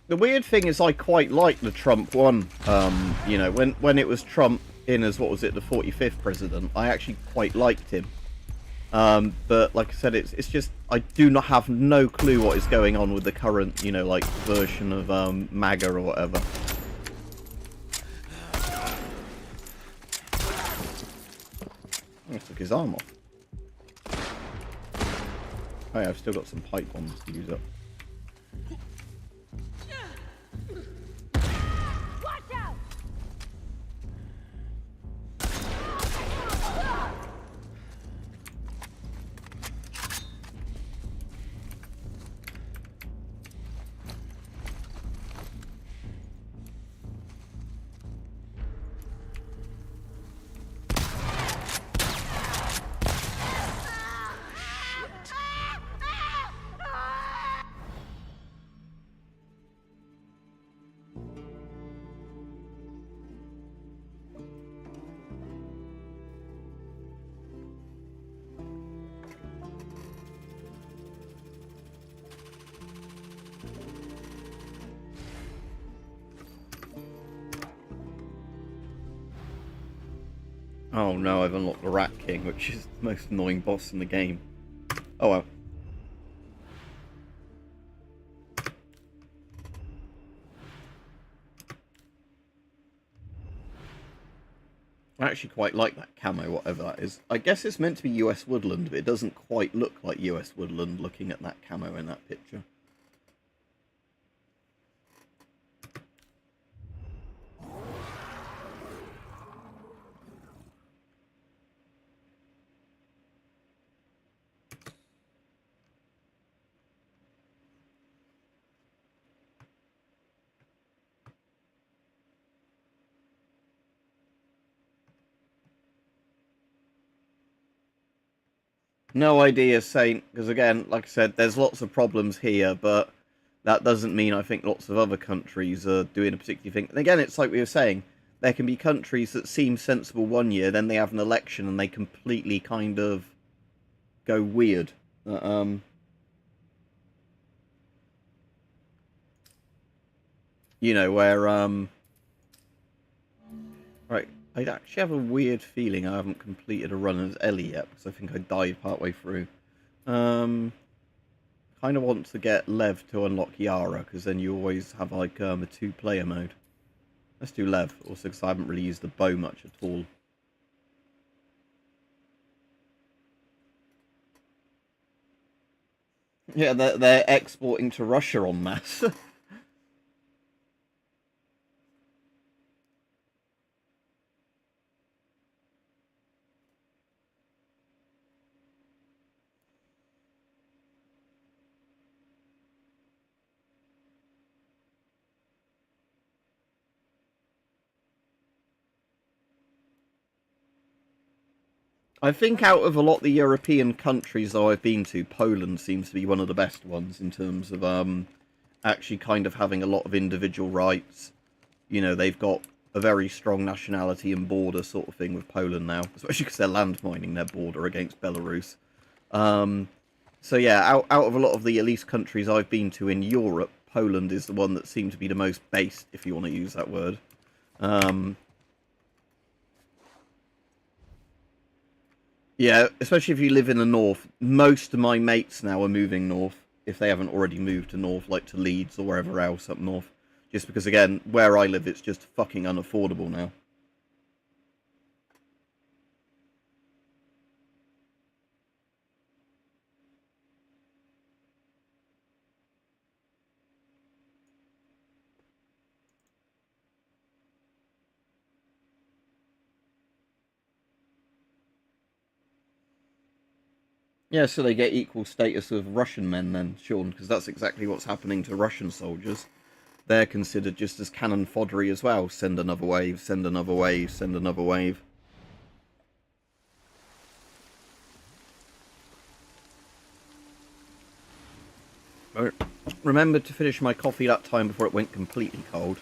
The weird thing is I quite like the Trump one. You know, when it was Trump in as, what was it, the 45th president, I actually quite liked him. But like I said, it's just, I do not have no clue what is going on with the current, you know, like, version of MAGA or whatever. I took his arm off. Oh yeah, I've still got some pipe bombs to use up. Watch out! Oh no, I've unlocked the Rat King, which is the most annoying boss in the game. Oh well. I actually quite like that camo, whatever that is. I guess it's meant to be US woodland, but it doesn't quite look like US woodland looking at that camo in that picture. No idea, Saint, because again, like I said, there's lots of problems here, but that doesn't mean I think lots of other countries are doing a particular thing. And again, it's like we were saying, there can be countries that seem sensible one year, then they have an election and they completely kind of go weird. You know, where, right, I actually have a weird feeling I haven't completed a run as Ellie yet, because I think I died partway through. Kind of want to get Lev to unlock Yara, because then you always have, like, a two-player mode. Let's do Lev, also because I haven't really used the bow much at all. Yeah, they're exporting to Russia en masse. I think out of a lot of the European countries though I've been to, Poland seems to be one of the best ones in terms of actually kind of having a lot of individual rights. You know, they've got a very strong nationality and border sort of thing with Poland now, especially because they're landmining their border against Belarus. So yeah, out of a lot of the at least countries I've been to in Europe, Poland is the one that seemed to be the most based, if you want to use that word. Yeah, especially if you live in the north. Most of my mates now are moving north, if they haven't already moved to north, like to Leeds or wherever else up north. Just because, again, where I live, it's just fucking unaffordable now. Yeah, so they get equal status with Russian men then, Sean, because that's exactly what's happening to Russian soldiers. They're considered just as cannon foddery as well. Send another wave, send another wave, send another wave. Remember to finish my coffee that time before it went completely cold.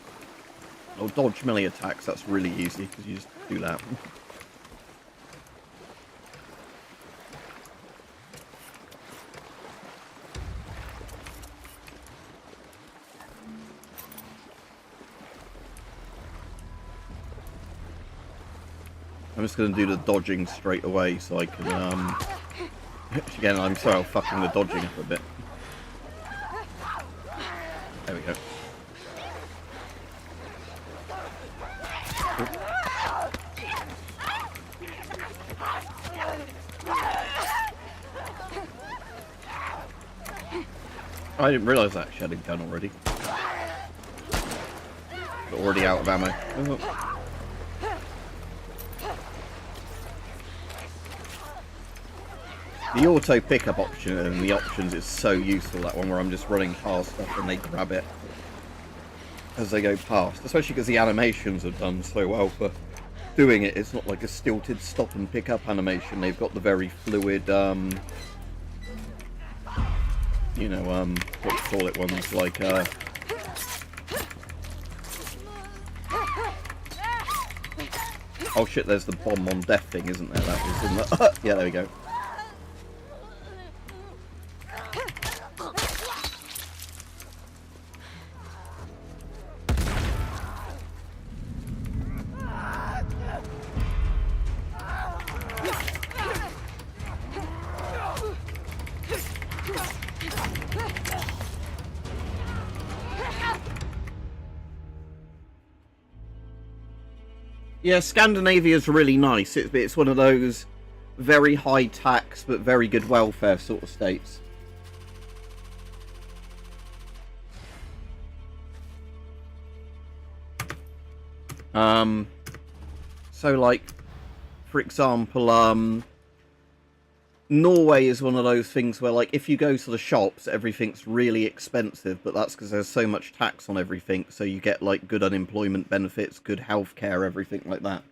Oh, dodge melee attacks, that's really easy, because you just do that. I'm just going to do the dodging straight away so I can, again, I'm sorry, I'm fucking the dodging up a bit. There we go. I didn't realise that actually hadn't done already. But already out of ammo. Oh. The auto pickup option and the options is so useful, that one where I'm just running past stuff and they grab it as they go past. Especially because the animations are done so well for doing it. It's not like a stilted stop and pick up animation. They've got the very fluid, you know, what do you call it, ones like, oh shit, there's the bomb on death thing, isn't there? That is in the... yeah, there we go. Yeah, Scandinavia's really nice. It's one of those very high tax but very good welfare sort of states. So like, for example, Norway is one of those things where, like, if you go to the shops, everything's really expensive, but that's because there's so much tax on everything, so you get, like, good unemployment benefits, good healthcare, everything like that.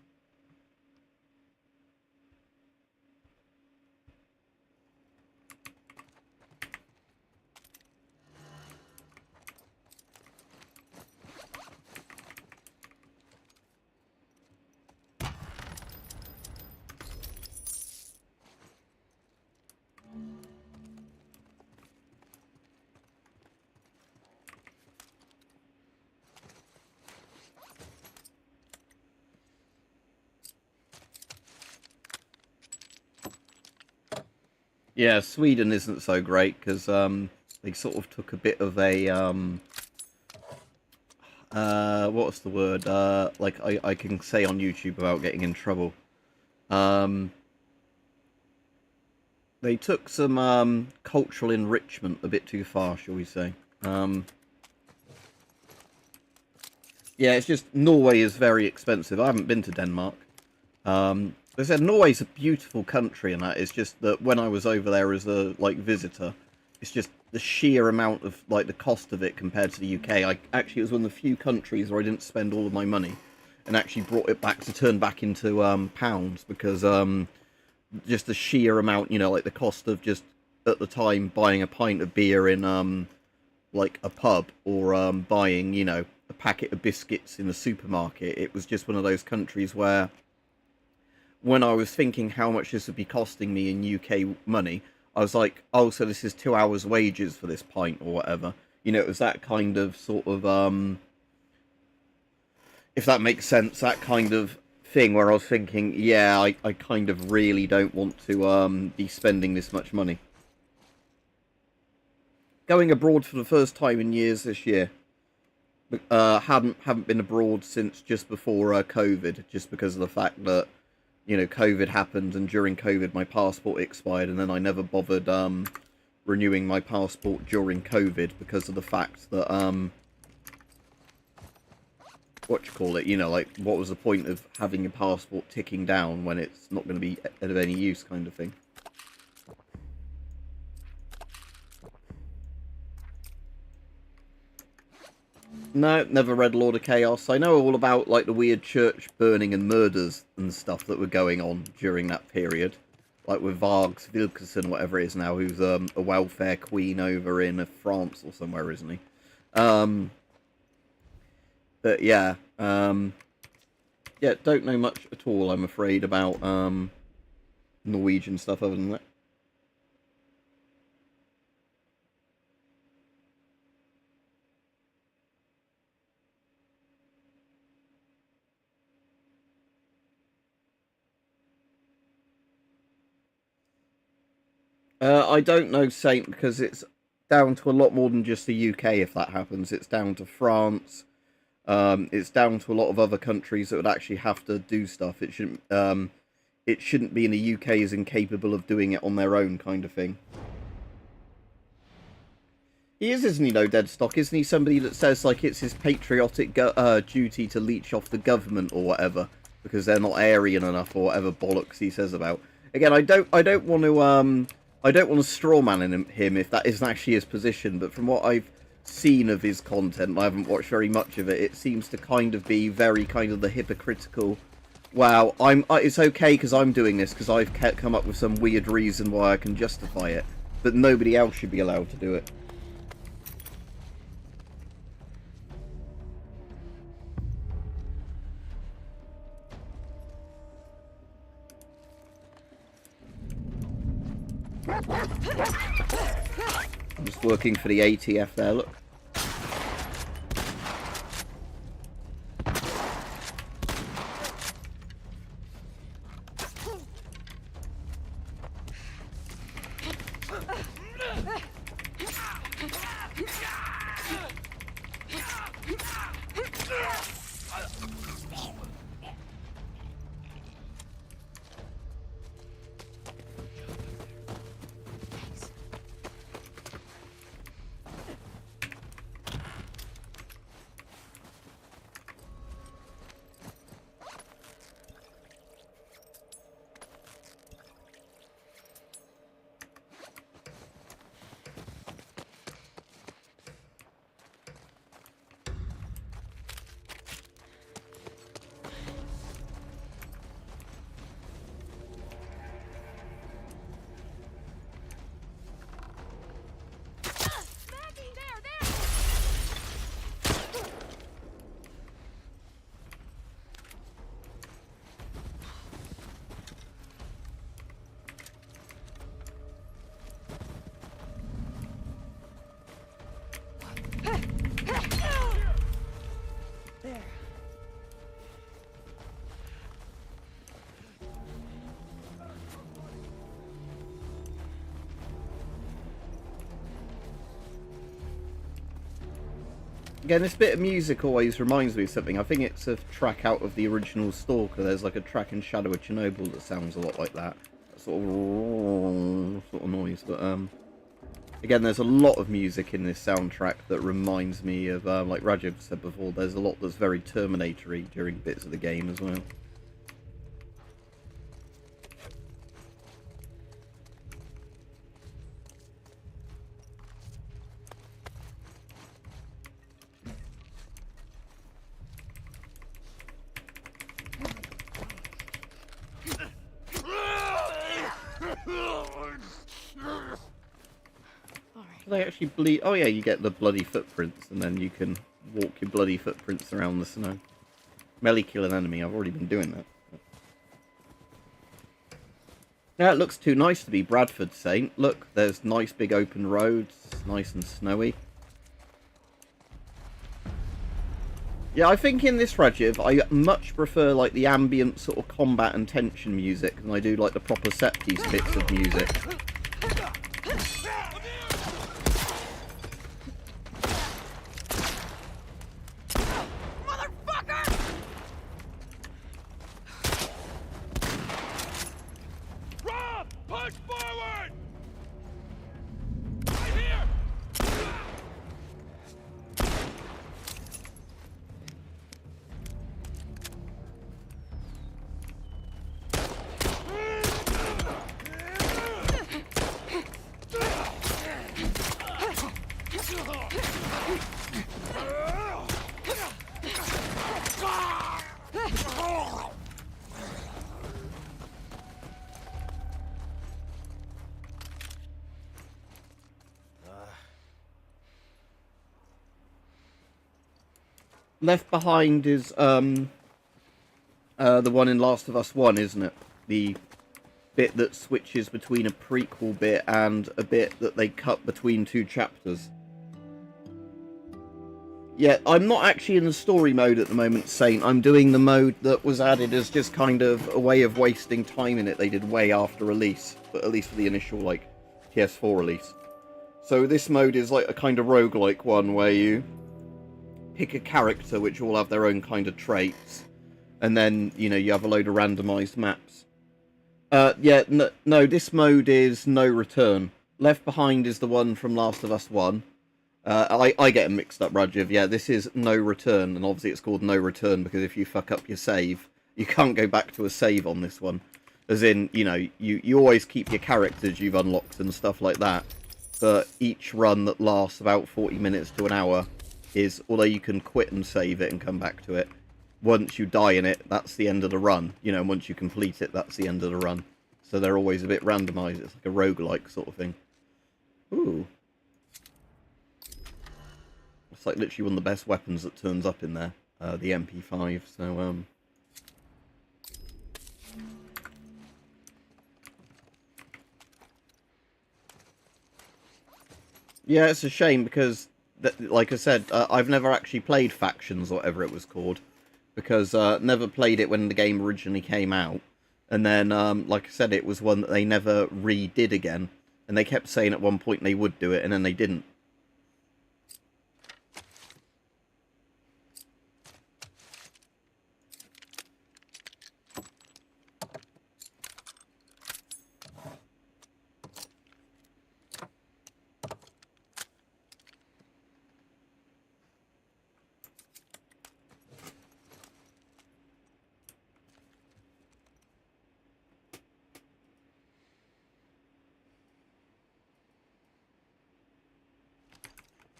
Yeah, Sweden isn't so great because they sort of took a bit of a what's the word? Like I can say on YouTube without getting in trouble. They took some cultural enrichment a bit too far, shall we say? Yeah, it's just Norway is very expensive. I haven't been to Denmark. They said Norway's a beautiful country, and that is just that when I was over there as a visitor, it's just the sheer amount of the cost of it compared to the UK. I actually, it was one of the few countries where I didn't spend all of my money, and actually brought it back to turn back into pounds, because just the sheer amount, the cost of just at the time buying a pint of beer in like a pub, or buying a packet of biscuits in the supermarket. It was just one of those countries where, when I was thinking how much this would be costing me in UK money, I was like, oh, so this is 2 hours wages for this pint or whatever. It was that kind of sort of, if that makes sense, that kind of thing where I was thinking, yeah, I kind of really don't want to be spending this much money. Going abroad for the first time in years this year. Haven't been abroad since just before COVID, just because of the fact that COVID happened, and during COVID my passport expired, and then I never bothered renewing my passport during COVID because of the fact that what was the point of having your passport ticking down when it's not going to be of any use, kind of thing. No, never read Lord of Chaos. I know all about the weird church burning and murders and stuff that were going on during that period, like with Vargs Vilkerson, whatever it is now, who's a welfare queen over in France or somewhere, isn't he? But yeah, yeah, don't know much at all, I'm afraid, about Norwegian stuff other than that. I don't know Saint, because it's down to a lot more than just the UK if that happens. It's down to France. It's down to a lot of other countries that would actually have to do stuff. It shouldn't be in the UK is incapable of doing it on their own, kind of thing. He is, isn't he, no Deadstock? Isn't he somebody that says, like, it's his patriotic duty to leech off the government or whatever, because they're not Aryan enough or whatever bollocks he says about. Again, I don't want to, I don't want to strawman him if that isn't actually his position, but from what I've seen of his content, I haven't watched very much of it, it seems to kind of be very kind of the hypocritical, wow, it's okay because I'm doing this because I've come up with some weird reason why I can justify it, but nobody else should be allowed to do it. I'm just working for the ATF there, look. Again, this bit of music always reminds me of something. I think it's a track out of the original Stalker. There's like a track in Shadow of Chernobyl that sounds a lot like that. That sort of noise. But again, there's a lot of music in this soundtrack that reminds me of, like Rajib said before, there's a lot that's very Terminator-y during bits of the game as well. They actually bleed. Oh yeah, you get the bloody footprints, and then you can walk your bloody footprints around the snow. Melee kill an enemy. I've already been doing that. Yeah, it looks too nice to be Bradford, Saint. Look, there's nice big open roads, nice and snowy. Yeah, I think in this Rajiv, I much prefer like the ambient sort of combat and tension music than I do like the proper set piece bits of music. Left Behind is the one in Last of Us 1, isn't it? The bit that switches between a prequel bit and a bit that they cut between two chapters. Yeah, I'm not actually in the story mode at the moment, Saint. I'm doing the mode that was added as just kind of a way of wasting time in it. They did way after release, but at least for the initial, like, PS4 release. So this mode is like a kind of roguelike one where you pick a character which all have their own kind of traits, and then, you know, you have a load of randomized maps. Yeah, no, this mode is No Return. Left Behind is the one from Last of Us 1, I get them mixed up, Rajiv. Yeah, this is no return, and obviously it's called no return because if you fuck up your save, you can't go back to a save on this one. As in, you know, you always keep your characters you've unlocked and stuff like that, but each run that lasts about 40 minutes to an hour is, although you can quit and save it and come back to it, once you die in it, that's the end of the run. You know, once you complete it, that's the end of the run. So they're always a bit randomised. It's like a roguelike sort of thing. Ooh. It's like literally one of the best weapons that turns up in there. The MP5, so, yeah, it's a shame because, like I said, I've never actually played Factions, or whatever it was called, because never played it when the game originally came out. And then, like I said, it was one that they never redid again. And they kept saying at one point they would do it, and then they didn't.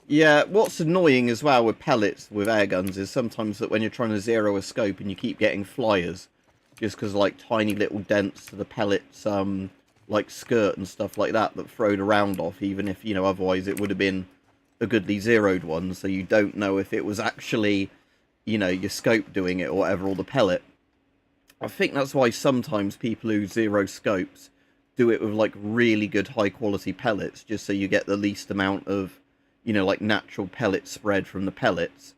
Yeah, what's annoying as well with pellets with air guns is sometimes that when you're trying to zero a scope and you keep getting flyers, just because like tiny little dents to the pellets, like skirt and stuff like that thrown around off, even if, you know, otherwise it would have been a goodly zeroed one, so you don't know if it was actually, you know, your scope doing it or whatever, or the pellet. I think that's why sometimes people who zero scopes do it with like really good high quality pellets, just so you get the least amount of, you know, like natural pellet spread from the pellets.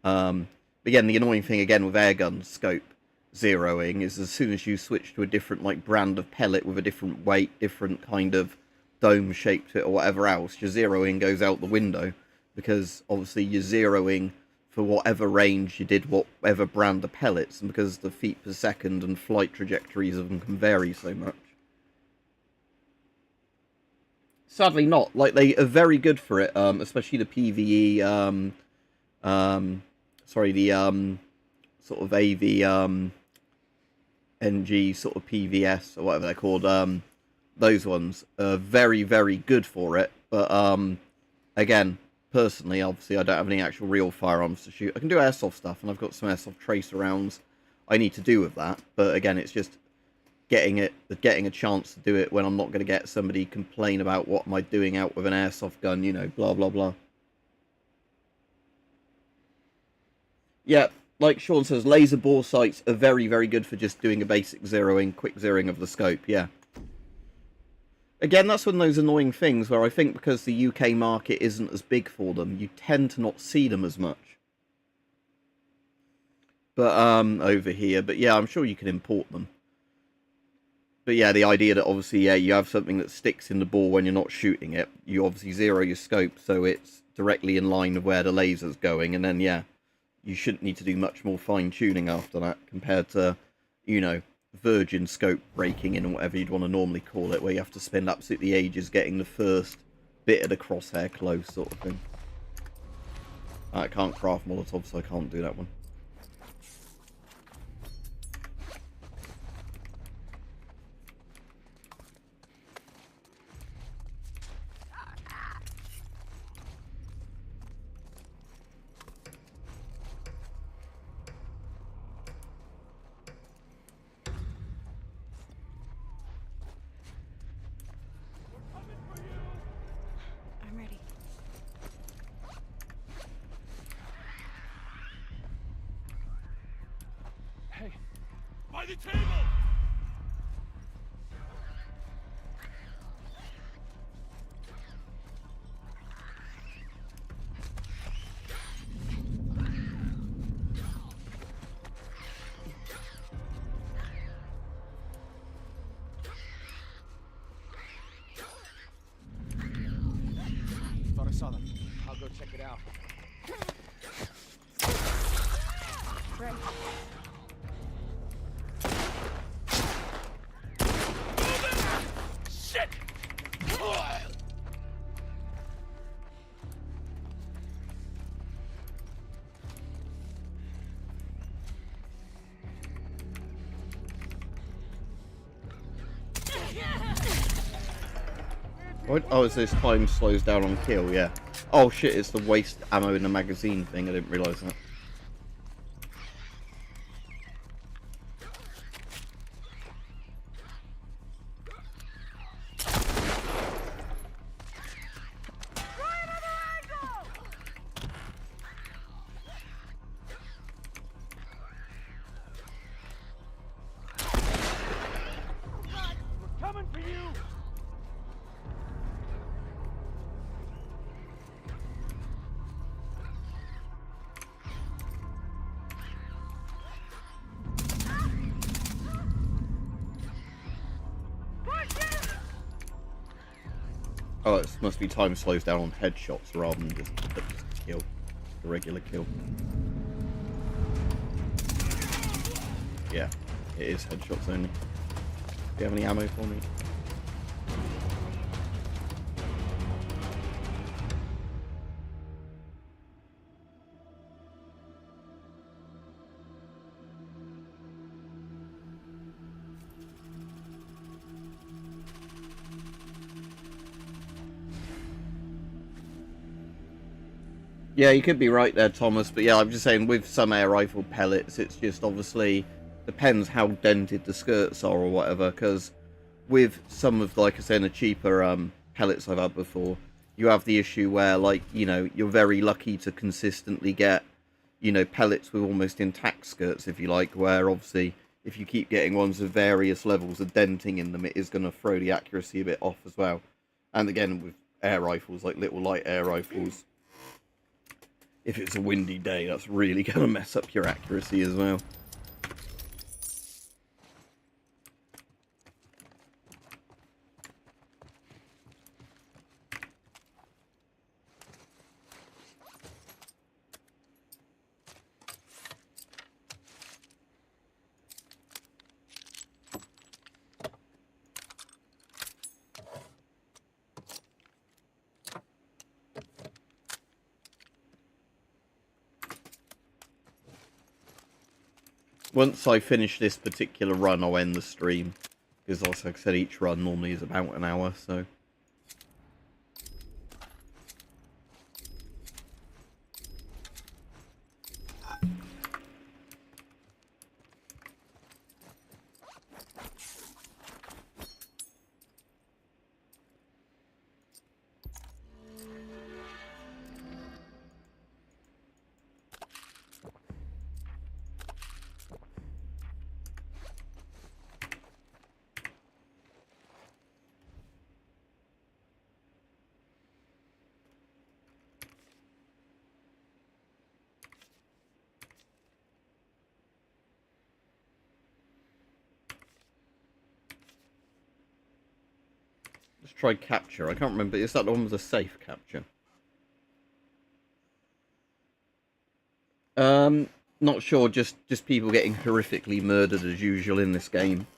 Again, the annoying thing again with airgun scope zeroing is as soon as you switch to a different like brand of pellet with a different weight, different kind of dome shape to it or whatever else, your zeroing goes out the window, because obviously you're zeroing for whatever range you did whatever brand of pellets, and because the feet per second and flight trajectories of them can vary so much. Sadly not. Like, they are very good for it, especially the PvE, sorry, the, sort of AV, NG, sort of PVS, or whatever they're called, those ones are very, very good for it, but, again, personally, obviously, I don't have any actual real firearms to shoot. I can do airsoft stuff, and I've got some airsoft tracer rounds I need to do with that, but again, it's just getting a chance to do it when I'm not going to get somebody complain about what am I doing out with an airsoft gun, you know, blah blah blah. Yeah, like Sean says, laser bore sights are very, very good for just doing a basic zeroing, quick zeroing of the scope, yeah. Again, that's one of those annoying things where I think because the UK market isn't as big for them, you tend to not see them as much. But, over here, but yeah, I'm sure you can import them. But yeah, the idea that obviously, yeah, you have something that sticks in the ball when you're not shooting it. You obviously zero your scope so it's directly in line with where the laser's going. And then, yeah, you shouldn't need to do much more fine-tuning after that compared to, you know, virgin scope breaking in or whatever you'd want to normally call it, where you have to spend absolutely ages getting the first bit of the crosshair close sort of thing. I can't craft Molotov, so I can't do that one. I'm ready. Hey, by the table! Thought I saw them. I'll go check it out. Right. Shit! What? Oh, is this time slows down on kill? Yeah. Oh shit! It's the waste ammo in the magazine thing. I didn't realise that. Coming for you! Oh, it must be time slows down on headshots rather than just kill, a regular kill. Yeah, it is headshots only. Do you have any ammo for me? Yeah, you could be right there, Thomas, but yeah, I'm just saying with some air rifle pellets, it's just obviously depends how dented the skirts are or whatever, because with some of, like I said, the cheaper pellets I've had before, you have the issue where, like, you know, you're very lucky to consistently get, you know, pellets with almost intact skirts, if you like, where obviously if you keep getting ones with various levels of denting in them, it is going to throw the accuracy a bit off as well. And again, with air rifles, like little light air rifles, if it's a windy day, that's really going to mess up your accuracy as well. Once I finish this particular run, I'll end the stream. Because, like I said, each run normally is about an hour, so... Let's try capture. I can't remember. Is that the one with the safe capture? Not sure. Just people getting horrifically murdered as usual in this game.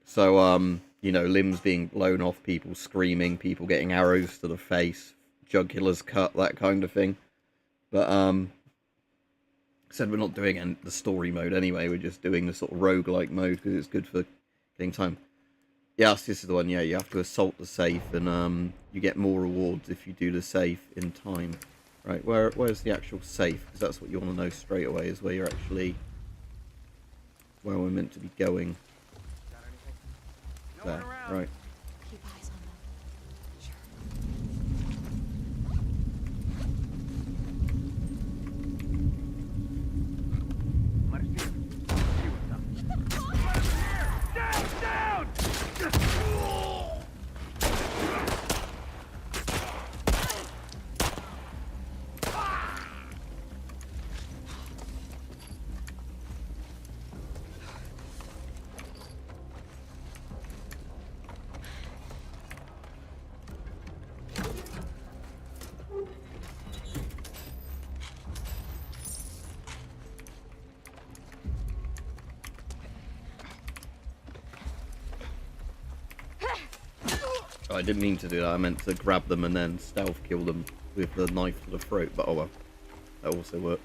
So, you know, limbs being blown off, people screaming, people getting arrows to the face, jugulars cut, that kind of thing. But, said we're not doing the story mode anyway. We're just doing the sort of roguelike mode because it's good for getting time. Yes, this is the one. Yeah, you have to assault the safe, and you get more rewards if you do the safe in time. Right, where's the actual safe? Because that's what you want to know straight away, is where you're actually... where we're meant to be going. There, right. Keep eyes on them. I didn't mean to do that. I meant to grab them and then stealth kill them with the knife to the throat, but oh well. That also worked.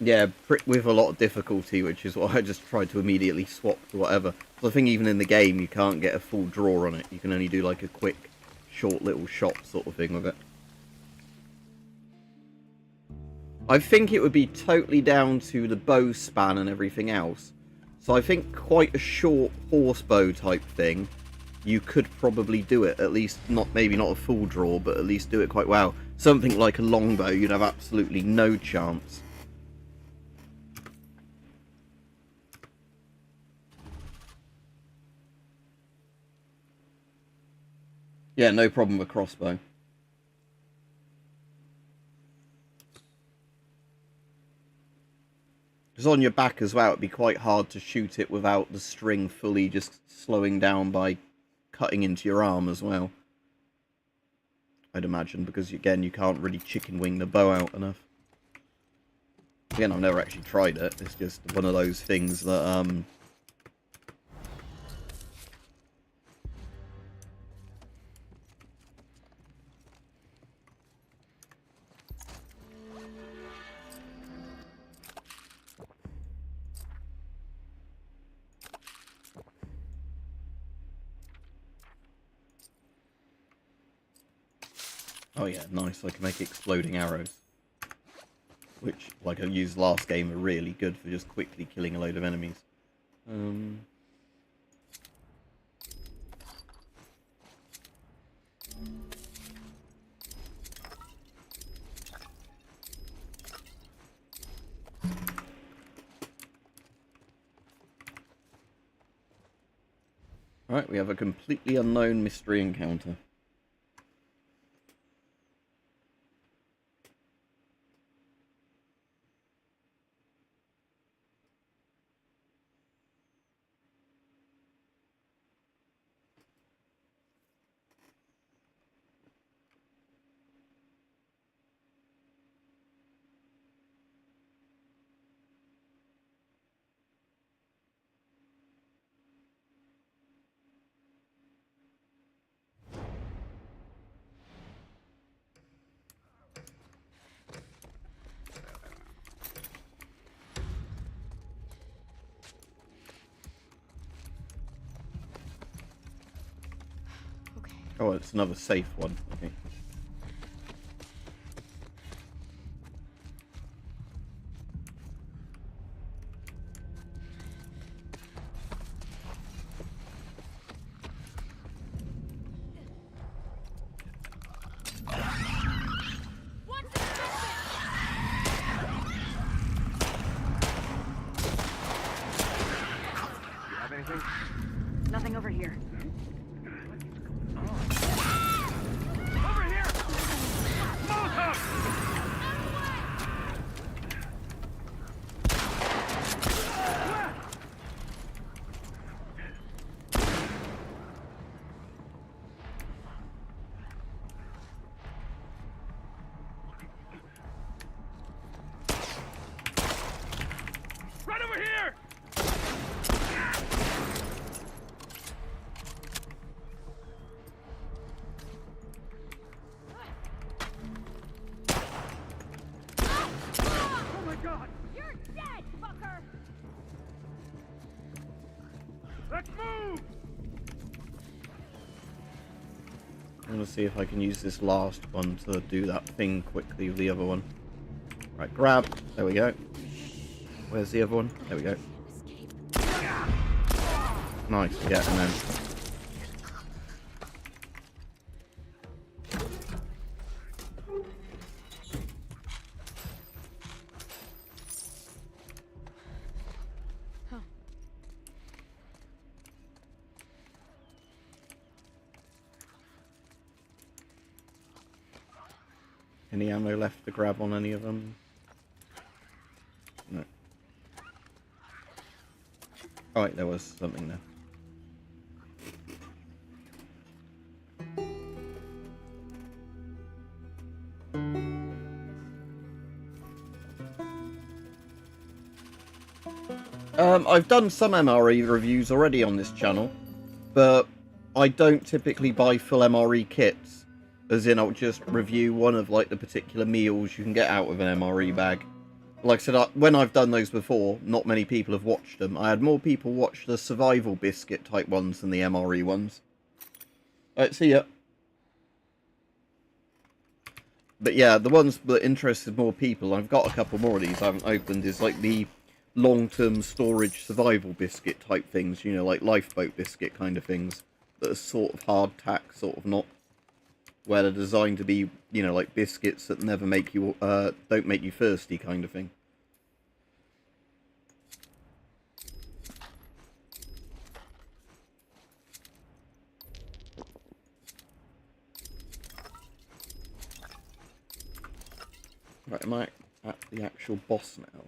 Yeah, with a lot of difficulty, which is why I just tried to immediately swap to whatever. So I think even in the game you can't get a full draw on it. You can only do like a quick, short little shot sort of thing with it. I think it would be totally down to the bow span and everything else. So I think quite a short horse bow type thing, you could probably do it. At least, maybe not a full draw, but at least do it quite well. Something like a longbow, you'd have absolutely no chance. Yeah, no problem with crossbow. Because on your back as well, it'd be quite hard to shoot it without the string fully just slowing down by cutting into your arm as well. I'd imagine, because again, you can't really chicken wing the bow out enough. Again, I've never actually tried it. It's just one of those things that, oh yeah, nice, I can make exploding arrows. Which, like I used last game, are really good for just quickly killing a load of enemies. Alright, we have a completely unknown mystery encounter. Okay. Oh, it's another safe one. Okay. Nothing over here. Over here! Molotov! Right over here! Oh my god! You're dead, fucker! Let's move! I'm gonna see if I can use this last one to do that thing quickly with the other one. Right, grab. There we go. Where's the other one? There we go. Nice, yeah, and then... Any ammo left to grab on any of them? No. Oh wait, there was something there. I've done some MRE reviews already on this channel, but I don't typically buy full MRE kits. As in, I'll just review one of like the particular meals you can get out of an MRE bag. Like I said, when I've done those before, not many people have watched them. I had more people watch the survival biscuit type ones than the MRE ones. Alright, see ya. But yeah, the ones that interested more people, I've got a couple more of these I haven't opened, is like the long-term storage survival biscuit type things, you know, like lifeboat biscuit kind of things, that are sort of hardtack, sort of not, where they're designed to be, you know, like biscuits that never make you, don't make you thirsty kind of thing. Right, am I at the actual boss now?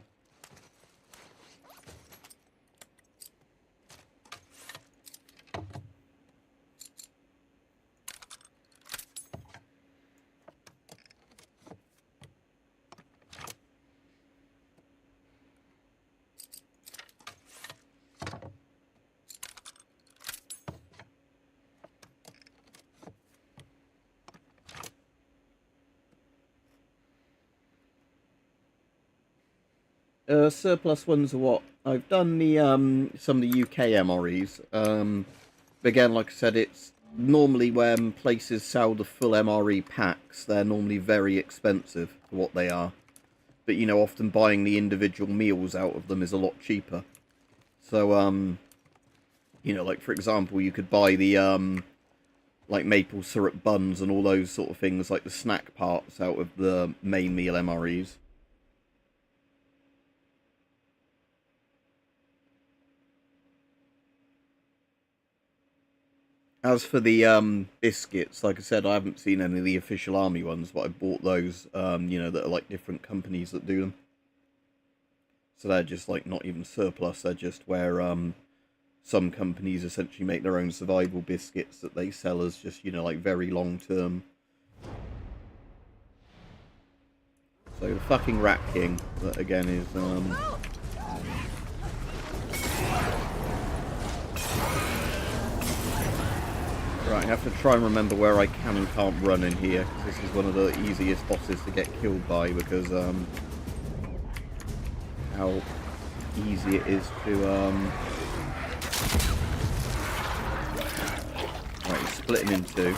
Surplus ones are what? I've done the some of the UK MREs. Again, like I said, it's normally when places sell the full MRE packs, they're normally very expensive for what they are. But you know, often buying the individual meals out of them is a lot cheaper. So you know, like for example, you could buy the like maple syrup buns and all those sort of things, like the snack parts out of the main meal MREs. As for the biscuits, like I said, I haven't seen any of the official army ones, but I bought those, you know, that are like different companies that do them. So they're just like not even surplus, they're just where some companies essentially make their own survival biscuits that they sell as just, you know, like very long term. So the fucking Rat King, that again is right, I have to try and remember where I can and can't run in here. This is one of the easiest bosses to get killed by because how easy it is to right, he's splitting in two.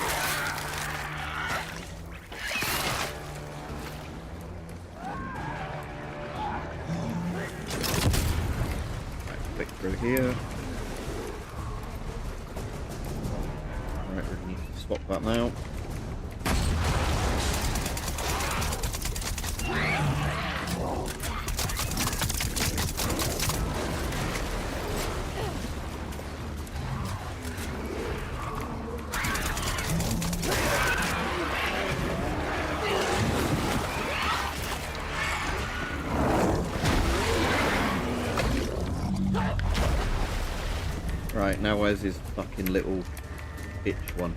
Right, click through here. Right, we need to swap that now. Right, now where's his fucking little bitch one?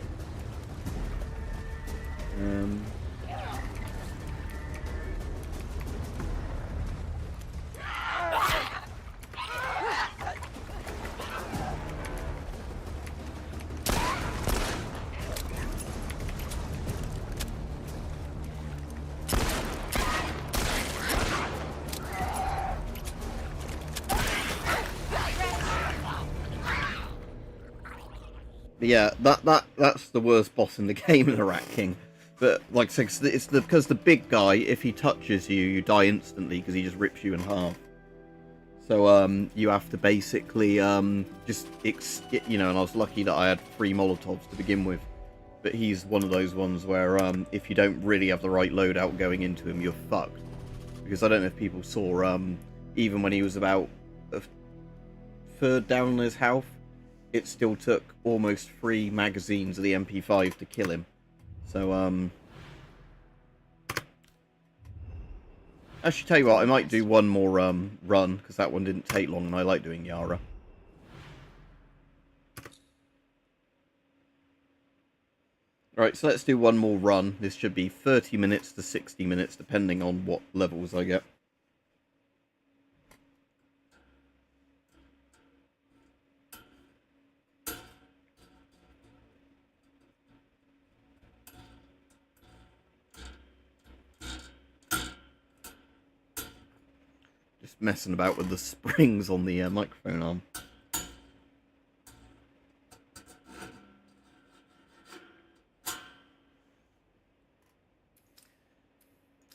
But yeah, that's the worst boss in the game, the Rat King. But like I said, it's because the big guy, if he touches you, you die instantly because he just rips you in half. So you have to basically just you know. And I was lucky that I had 3 Molotovs to begin with. But he's one of those ones where if you don't really have the right loadout going into him, you're fucked. Because I don't know if people saw even when he was about a third down on his health, it still took almost 3 magazines of the MP5 to kill him. So, I should tell you what, I might do one more run, because that one didn't take long, and I like doing Yara. Alright, so let's do one more run. This should be 30 minutes to 60 minutes, depending on what levels I get. Just messing about with the springs on the microphone arm.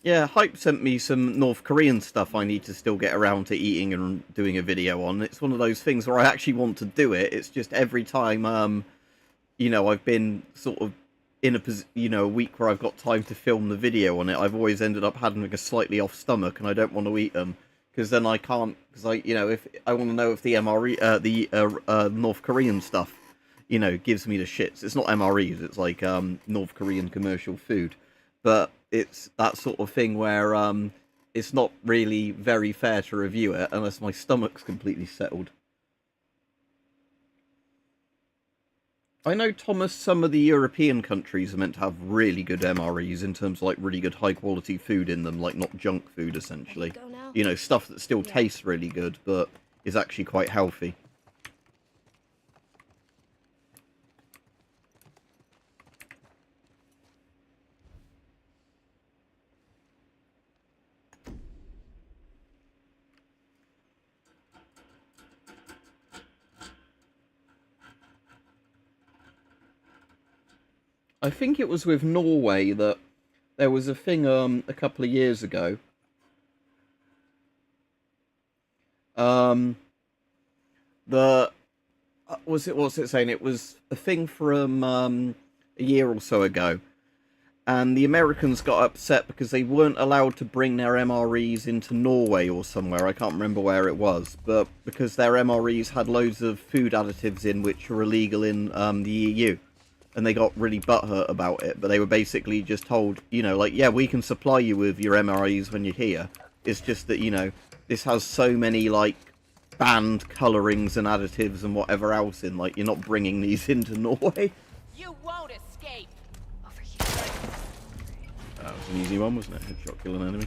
Yeah, Hype sent me some North Korean stuff I need to still get around to eating and doing a video on. It's one of those things where I actually want to do it. It's just every time, you know, I've been sort of in a week where I've got time to film the video on it, I've always ended up having a slightly off stomach, and I don't want to eat them because then I can't. Because if I want to know if the North Korean stuff, gives me the shits. It's not MREs. It's like North Korean commercial food, but it's that sort of thing where it's not really very fair to review it unless my stomach's completely settled. I know, Thomas, some of the European countries are meant to have really good MREs in terms of like really good high quality food in them, like not junk food essentially. Stuff that still tastes really good but is actually quite healthy. I think it was with Norway that there was a thing a couple of years ago. What's it saying? It was a thing from a year or so ago, and the Americans got upset because they weren't allowed to bring their MREs into Norway or somewhere. I can't remember where it was, but because their MREs had loads of food additives in which were illegal in the EU. And they got really butthurt about it, but they were basically just told, yeah, we can supply you with your MREs when you're here. It's just that, this has so many, like, banned colourings and additives and whatever else in, like, you're not bringing these into Norway. You won't escape. Over here. That was an easy one, wasn't it? Headshot kill an enemy.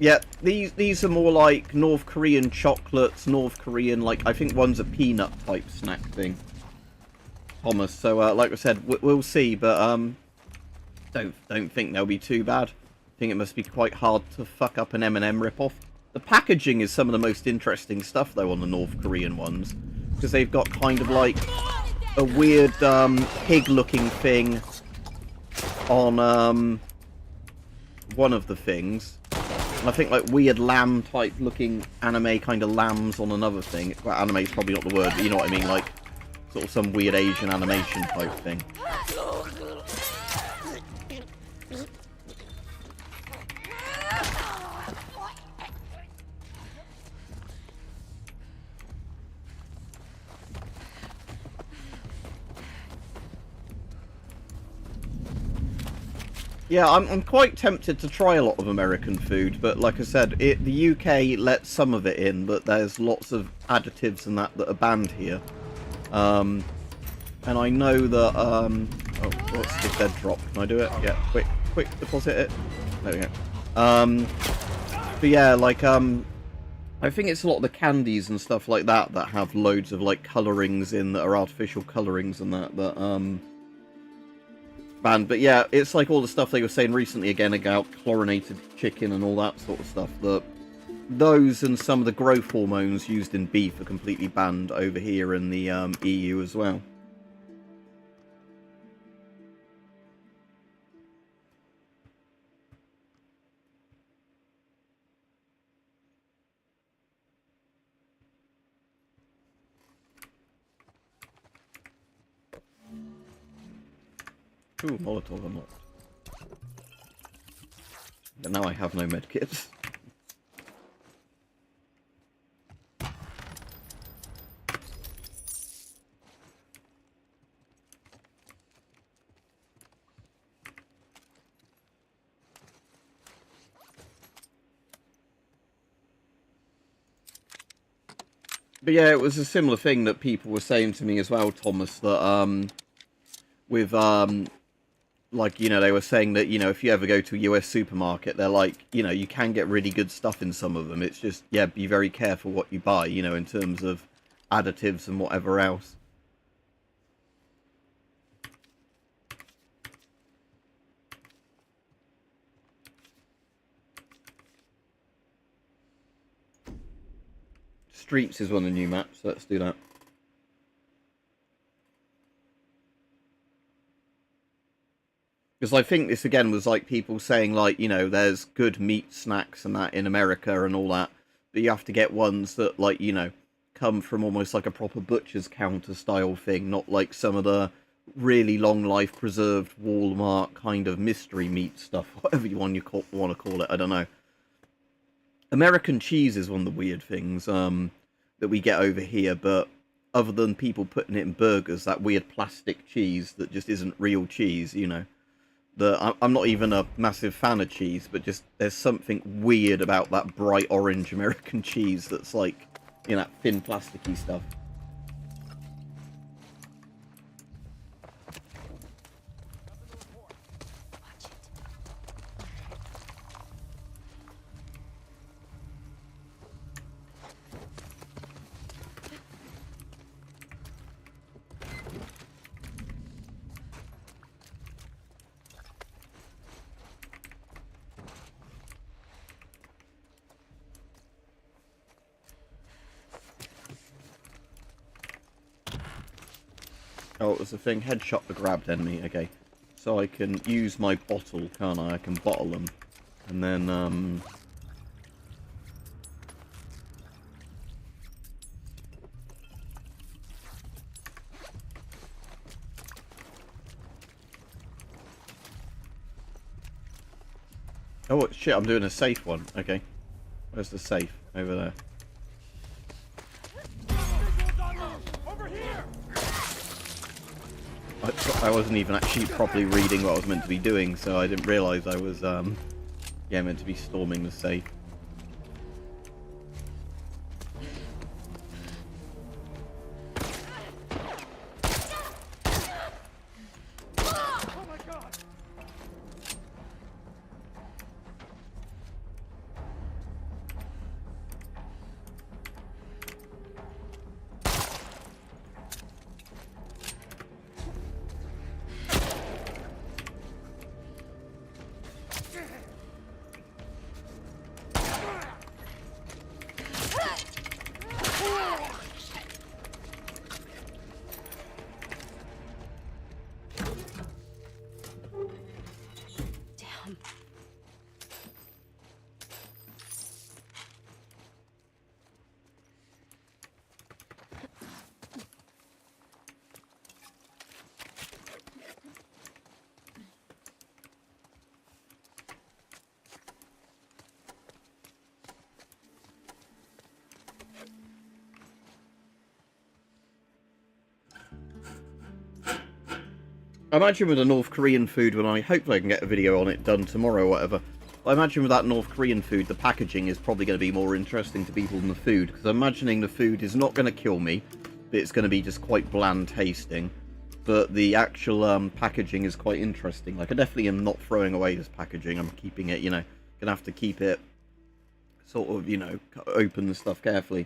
Yeah, these are more like North Korean chocolates, North Korean, like, I think one's a peanut type snack thing, Thomas. So, like I said, we'll see, but don't think they'll be too bad. I think it must be quite hard to fuck up an M&M ripoff. The packaging is some of the most interesting stuff, though, on the North Korean ones, because they've got kind of like a weird pig-looking thing on one of the things. And I think like weird lamb type looking anime kind of lambs on another thing. Well, anime is probably not the word, but you know what I mean, like sort of some weird Asian animation type thing. Yeah, I'm quite tempted to try a lot of American food, but like I said, the UK lets some of it in, but there's lots of additives and that are banned here. And I know that, oh, what's the dead drop? Can I do it? Yeah, quick, deposit it. There we go. But yeah, like, I think it's a lot of the candies and stuff like that that have loads of, like, colourings in that are artificial colourings and that, banned. But yeah, it's like all the stuff they were saying recently again about chlorinated chicken and all that sort of stuff, that those and some of the growth hormones used in beef are completely banned over here in the EU as well. Ooh, Molotov unlocked. But now I have no medkits. But yeah, it was a similar thing that people were saying to me as well, Thomas, that with like, they were saying that, if you ever go to a US supermarket, they're like, you can get really good stuff in some of them. It's just, yeah, be very careful what you buy, in terms of additives and whatever else. Streets is one of the new maps, so let's do that. Because I think this, again, was like people saying, like, you know, there's good meat snacks and that in America and all that, but you have to get ones that, like, you know, come from almost like a proper butcher's counter style thing, not like some of the really long life preserved Walmart kind of mystery meat stuff, whatever you want to call it, I don't know. American cheese is one of the weird things that we get over here, but other than people putting it in burgers, that weird plastic cheese that just isn't real cheese, you know. I'm not even a massive fan of cheese, but just there's something weird about that bright orange American cheese that's like, you know, that thin plasticky stuff. Oh, it was the thing. Headshot the grabbed enemy. Okay. So I can use my bottle, can't I? I can bottle them. And then, oh, shit, I'm doing a safe one. Okay. Where's the safe? Over there. Over here! I wasn't even actually properly reading what I was meant to be doing, so I didn't realise I was, yeah, meant to be storming the safe. Oh my god! Damn. I imagine with the North Korean food, hopefully I can get a video on it done tomorrow or whatever. I imagine with that North Korean food, the packaging is probably going to be more interesting to people than the food, because I'm imagining the food is not going to kill me, but it's going to be just quite bland tasting. But the actual packaging is quite interesting. Like, I definitely am not throwing away this packaging. I'm keeping it, you know, going to have to keep it sort of, you know, open the stuff carefully.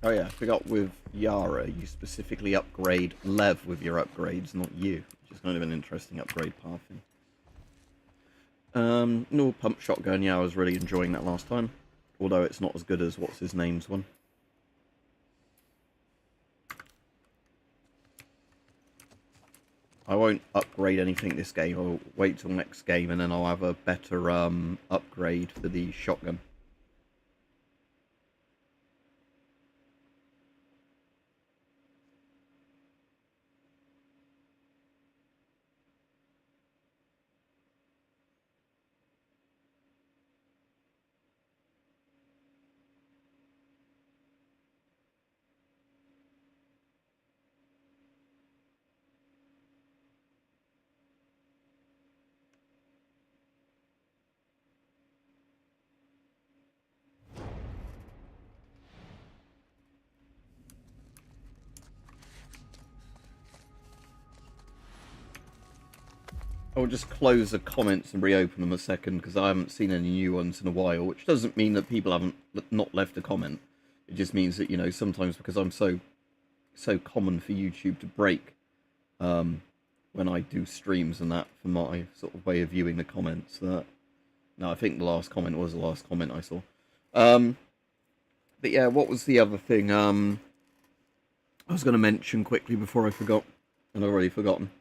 Oh yeah, I forgot with Yara, you specifically upgrade Lev with your upgrades, not you, which is kind of an interesting upgrade pathing. No, pump shotgun, yeah, I was really enjoying that last time. Although it's not as good as what's-his-name's one. I won't upgrade anything this game, I'll wait till next game and then I'll have a better upgrade for the shotgun. I'll just close the comments and reopen them a second because I haven't seen any new ones in a while, which doesn't mean that people haven't not left a comment. It just means that, you know, sometimes because I'm so common for YouTube to break when I do streams and that for my sort of way of viewing the comments. That no, I think the last comment was the last comment I saw. But yeah, what was the other thing I was going to mention quickly before I forgot, and I've already forgotten.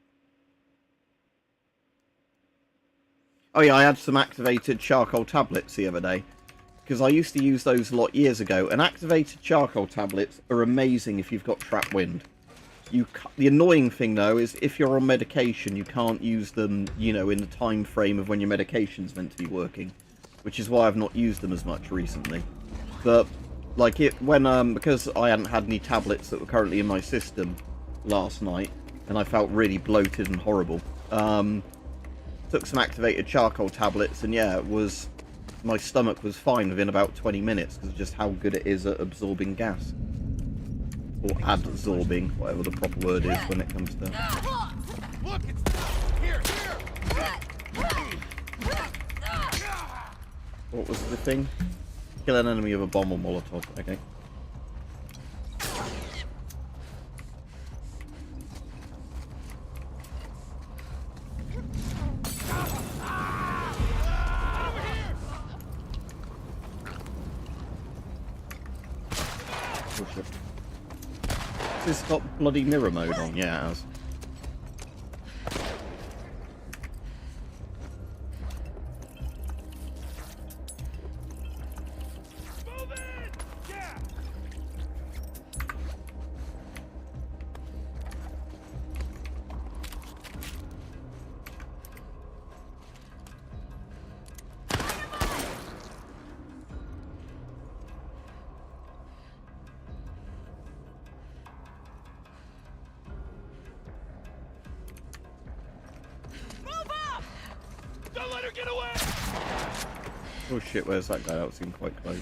Oh yeah, I had some activated charcoal tablets the other day, because I used to use those a lot years ago, and activated charcoal tablets are amazing if you've got trap wind. The annoying thing though is if you're on medication, you can't use them, you know, in the time frame of when your medication's meant to be working, which is why I've not used them as much recently. But like because I hadn't had any tablets that were currently in my system last night, and I felt really bloated and horrible. Took some activated charcoal tablets, and yeah, my stomach was fine within about 20 minutes because of just how good it is at absorbing gas. Or adsorbing, whatever the proper word is when it comes to... Look, it's here. What was the thing? Kill an enemy with a bomb or Molotov, okay. Oh shit. Has this got bloody mirror mode on? Yeah, it has. Move in! Yeah! Don't let her get away! Oh shit, where's that guy? That was seemed quite close.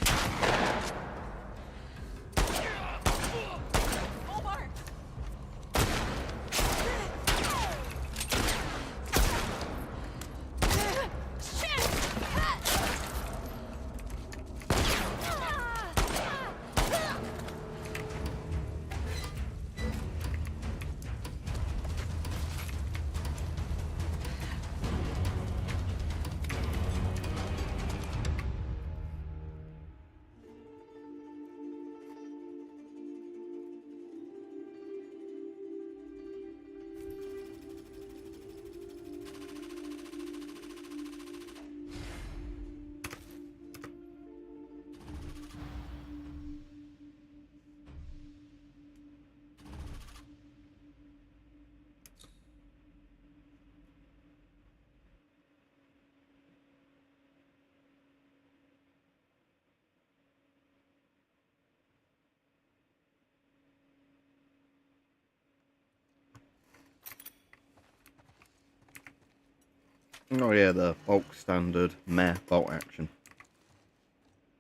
Oh yeah, the bulk standard meh bolt action.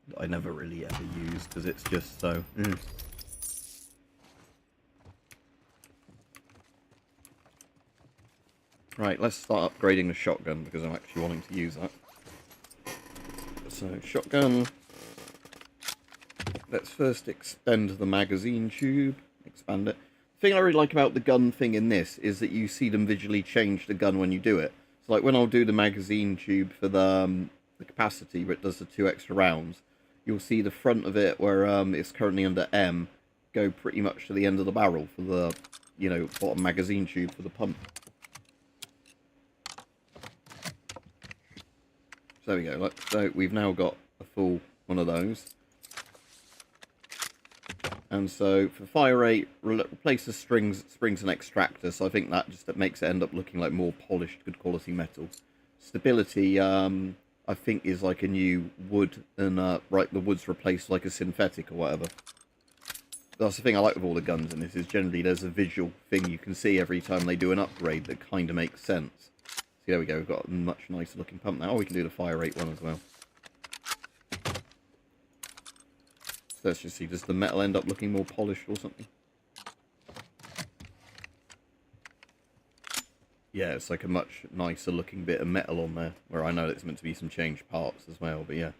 That I never really ever use because it's just so... Right, let's start upgrading the shotgun because I'm actually wanting to use that. So, shotgun. Let's first extend the magazine tube. Expand it. The thing I really like about the gun thing in this is that you see them visually change the gun when you do it. So like when I'll do the magazine tube for the capacity where it does the 2 extra rounds, you'll see the front of it where it's currently under M go pretty much to the end of the barrel for the, you know, bottom magazine tube for the pump. So there we go. So we've now got a full one of those. And so for fire rate, replace the springs and extractor. So I think that just makes it end up looking like more polished, good quality metal. Stability, I think is like a new wood, and right, the wood's replaced like a synthetic or whatever. That's the thing I like with all the guns in this, is generally there's a visual thing you can see every time they do an upgrade that kind of makes sense. So there we go, we've got a much nicer looking pump now. Oh, we can do the fire rate one as well. So let's just see, does the metal end up looking more polished or something? Yeah, it's like a much nicer looking bit of metal on there, where I know it's meant to be some changed parts as well, but yeah.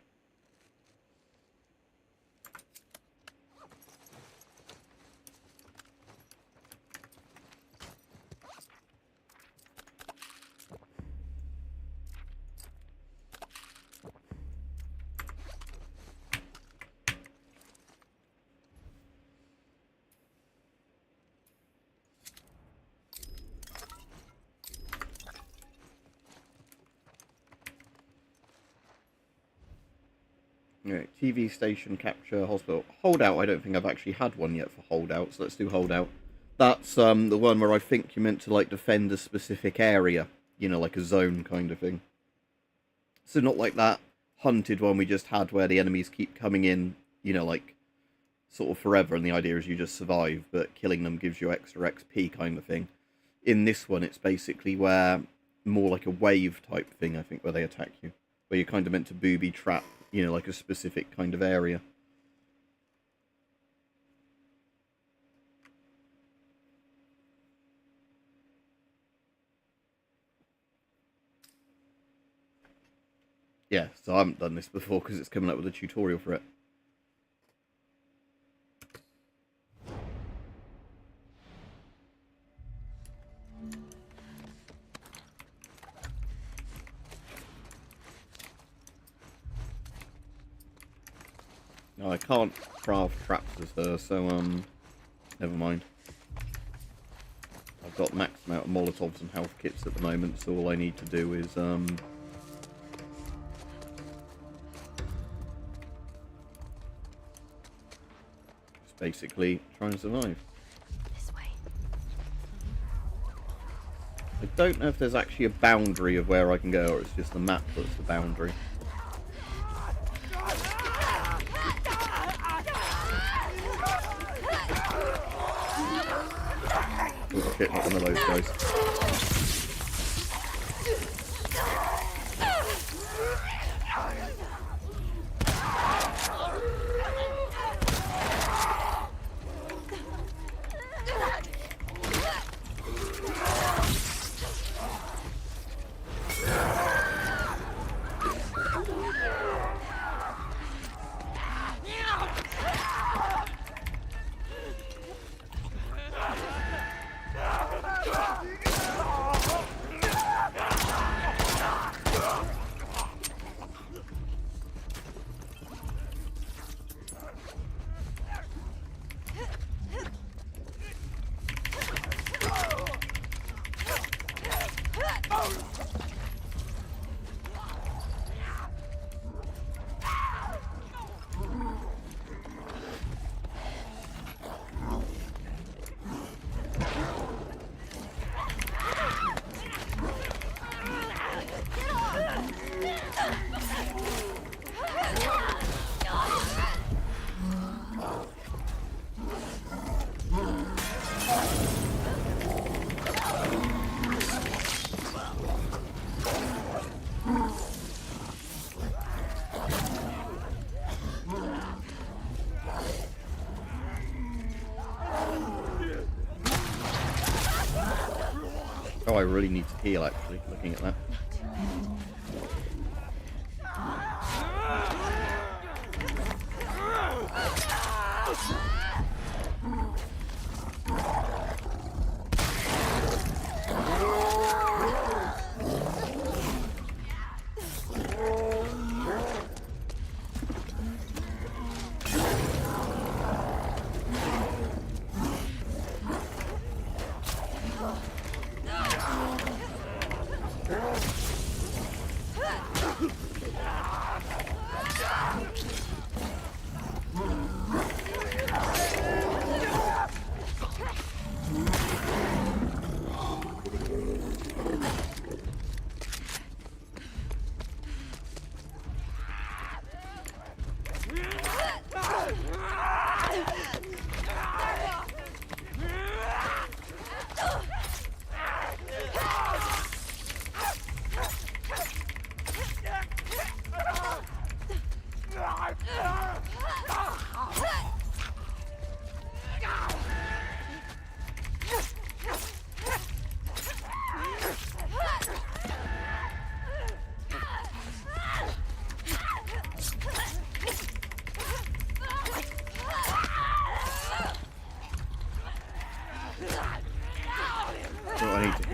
Right, TV station, capture, hospital. Holdout, I don't think I've actually had one yet for Holdout, so let's do Holdout. That's the one where I think you're meant to like defend a specific area, you know, like a zone kind of thing. So not like that hunted one we just had where the enemies keep coming in, you know, like sort of forever, and the idea is you just survive, but killing them gives you extra XP kind of thing. In this one, it's basically where more like a wave type thing, I think, where they attack you, where you're kind of meant to booby trap, you know, like a specific kind of area. Yeah, so I haven't done this before because it's coming up with a tutorial for it. No, I can't craft traps as her, so, never mind. I've got max amount of Molotovs and health kits at the moment, so all I need to do is, just basically try and survive. This way. I don't know if there's actually a boundary of where I can go, or it's just the map that's the boundary. Oh shit, not one of those guys. Oh, I really need to heal, actually, looking at that.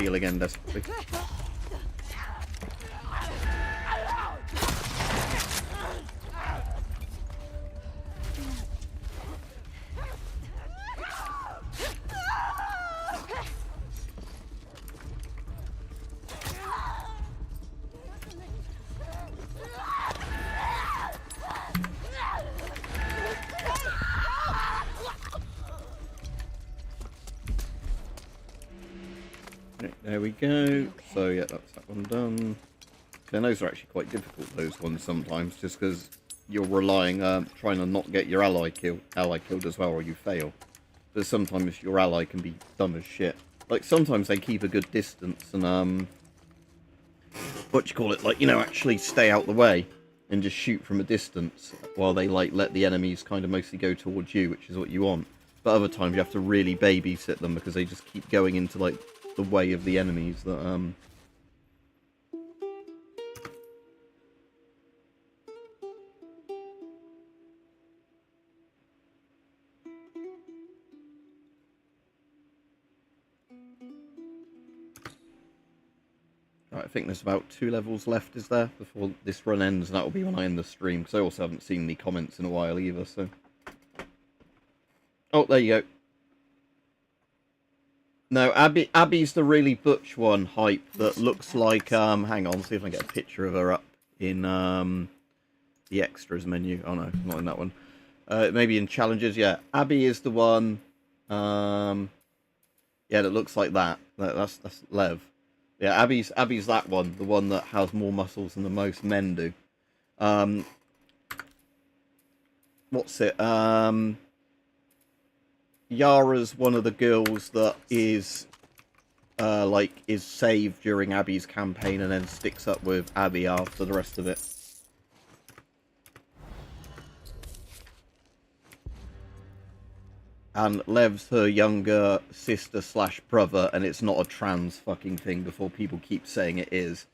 heal again desperately. Right, there we go. Okay. So yeah, that's that one done. And those are actually quite difficult, those ones sometimes, just because you're relying, trying to not get your ally killed as well, or you fail. But sometimes your ally can be dumb as shit. Like, sometimes they keep a good distance and, what you call it, like, you know, actually stay out the way and just shoot from a distance while they, like, let the enemies kind of mostly go towards you, which is what you want. But other times you have to really babysit them because they just keep going into, like, the way of the enemies that, Right, I think there's about 2 levels left, is there, before this run ends, and that will be when I end the stream, because I also haven't seen any comments in a while either, so... Oh, there you go. No, Abby's the really butch one, Hype, that looks like, hang on, see if I can get a picture of her up in, the extras menu. Oh no, not in that one. Maybe in challenges, yeah. Abby is the one, yeah, that looks like that. That's Lev. Yeah, Abby's that one, the one that has more muscles than the most men do. What's it? Yara's one of the girls that is, is saved during Abby's campaign and then sticks up with Abby after the rest of it. And Lev's her younger sister/brother, and it's not a trans fucking thing before people keep saying it is.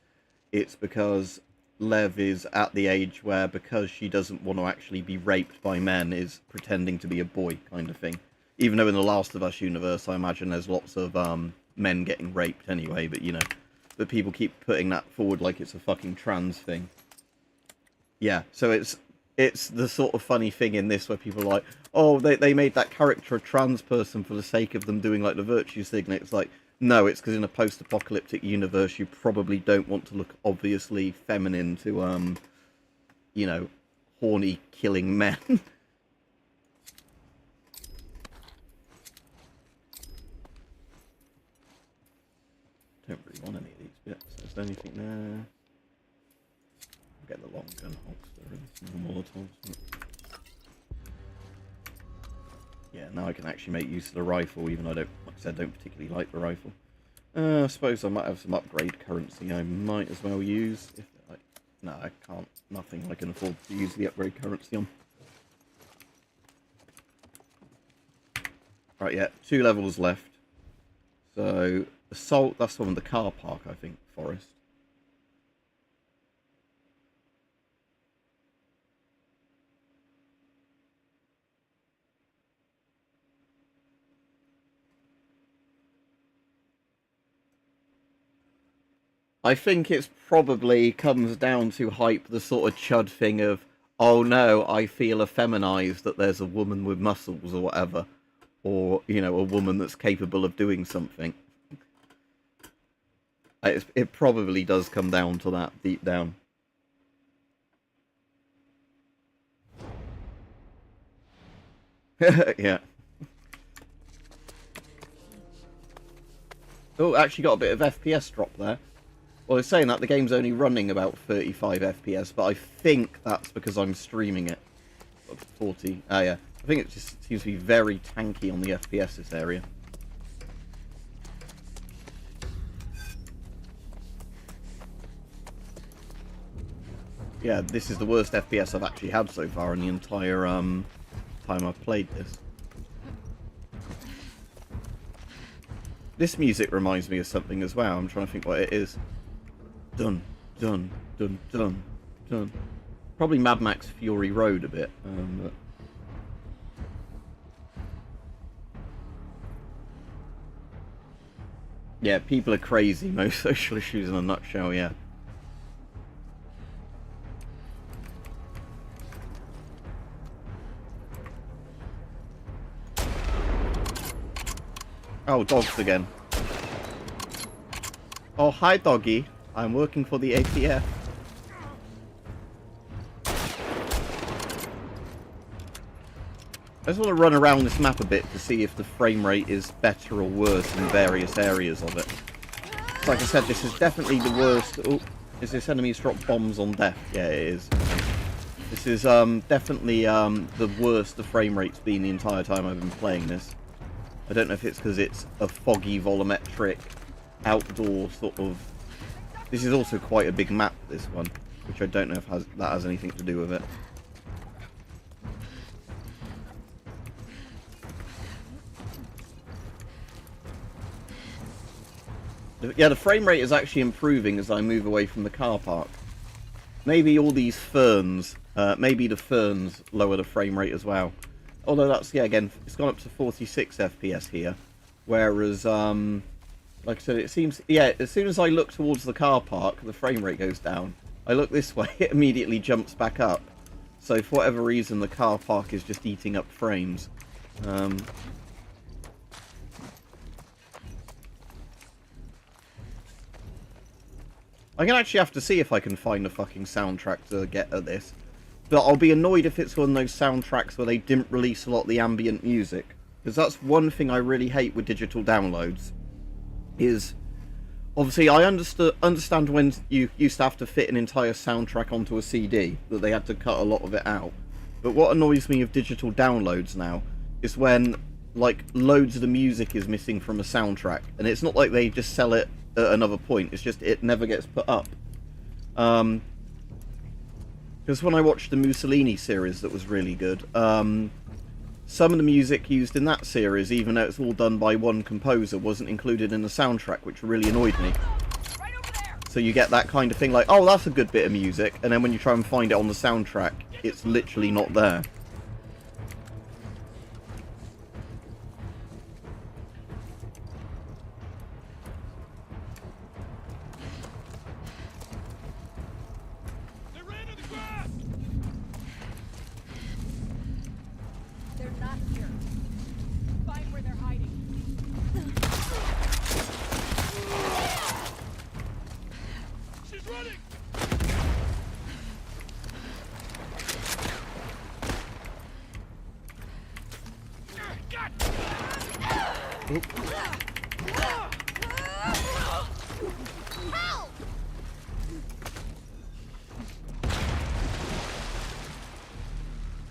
It's because Lev is at the age where, because she doesn't want to actually be raped by men, is pretending to be a boy kind of thing. Even though in the Last of Us universe, I imagine there's lots of men getting raped anyway, but you know. But people keep putting that forward like it's a fucking trans thing. Yeah, so it's the sort of funny thing in this where people are like, oh, they made that character a trans person for the sake of them doing like the virtues thing. And it's like, no, it's because in a post-apocalyptic universe you probably don't want to look obviously feminine to, you know, horny killing men. Don't really want any of these bits. Is there anything there? I'll get the long gun holster and more Molotovs. Yeah, now I can actually make use of the rifle, even though I don't, like I said, don't particularly like the rifle. I suppose I might have some upgrade currency I might as well use. If no, I can't. Nothing I can afford to use the upgrade currency on. Right, yeah, 2 levels left. So, Assault, that's the one with the car park, I think, Forest. I think it's probably comes down to Hype, the sort of chud thing of, oh no, I feel effeminized that there's a woman with muscles or whatever. Or, you know, a woman that's capable of doing something. It probably does come down to that, deep down. Yeah. Oh, actually got a bit of FPS drop there. Well, I was saying that the game's only running about 35 FPS, but I think that's because I'm streaming it. 40. Oh, yeah. I think it just seems to be very tanky on the FPS this area. Yeah, this is the worst FPS I've actually had so far in the entire time I've played this. This music reminds me of something as well. I'm trying to think what it is. Dun, dun, dun, dun, dun. Probably Mad Max Fury Road a bit. But... Yeah, people are crazy. Most social issues in a nutshell, yeah. Oh, dogs again. Oh, hi, doggy. I'm working for the ATF. I just want to run around this map a bit to see if the frame rate is better or worse in various areas of it. Like I said, this is definitely the worst. Oh, is this enemies drop bombs on death? Yeah, it is. This is definitely the worst the frame rate's been the entire time I've been playing this. I don't know if it's because it's a foggy, volumetric, outdoor sort of... This is also quite a big map, this one, which I don't know if that has anything to do with it. Yeah, the frame rate is actually improving as I move away from the car park. Maybe all these ferns, maybe the ferns lower the frame rate as well. Although that's, yeah, again, it's gone up to 46 FPS here. Whereas, like I said, it seems, yeah, as soon as I look towards the car park, the frame rate goes down. I look this way, it immediately jumps back up. So for whatever reason, the car park is just eating up frames. I'm going to actually have to see if I can find a fucking soundtrack to get at this. But I'll be annoyed if it's one of those soundtracks where they didn't release a lot of the ambient music. Because that's one thing I really hate with digital downloads. Is, obviously, I understand when you used to have to fit an entire soundtrack onto a CD, that they had to cut a lot of it out. But what annoys me of digital downloads now is when, like, loads of the music is missing from a soundtrack. And it's not like they just sell it at another point, it's just it never gets put up. Because when I watched the Mussolini series that was really good, some of the music used in that series, even though it's all done by one composer, wasn't included in the soundtrack, which really annoyed me. So you get that kind of thing like, oh, that's a good bit of music, and then when you try and find it on the soundtrack, it's literally not there.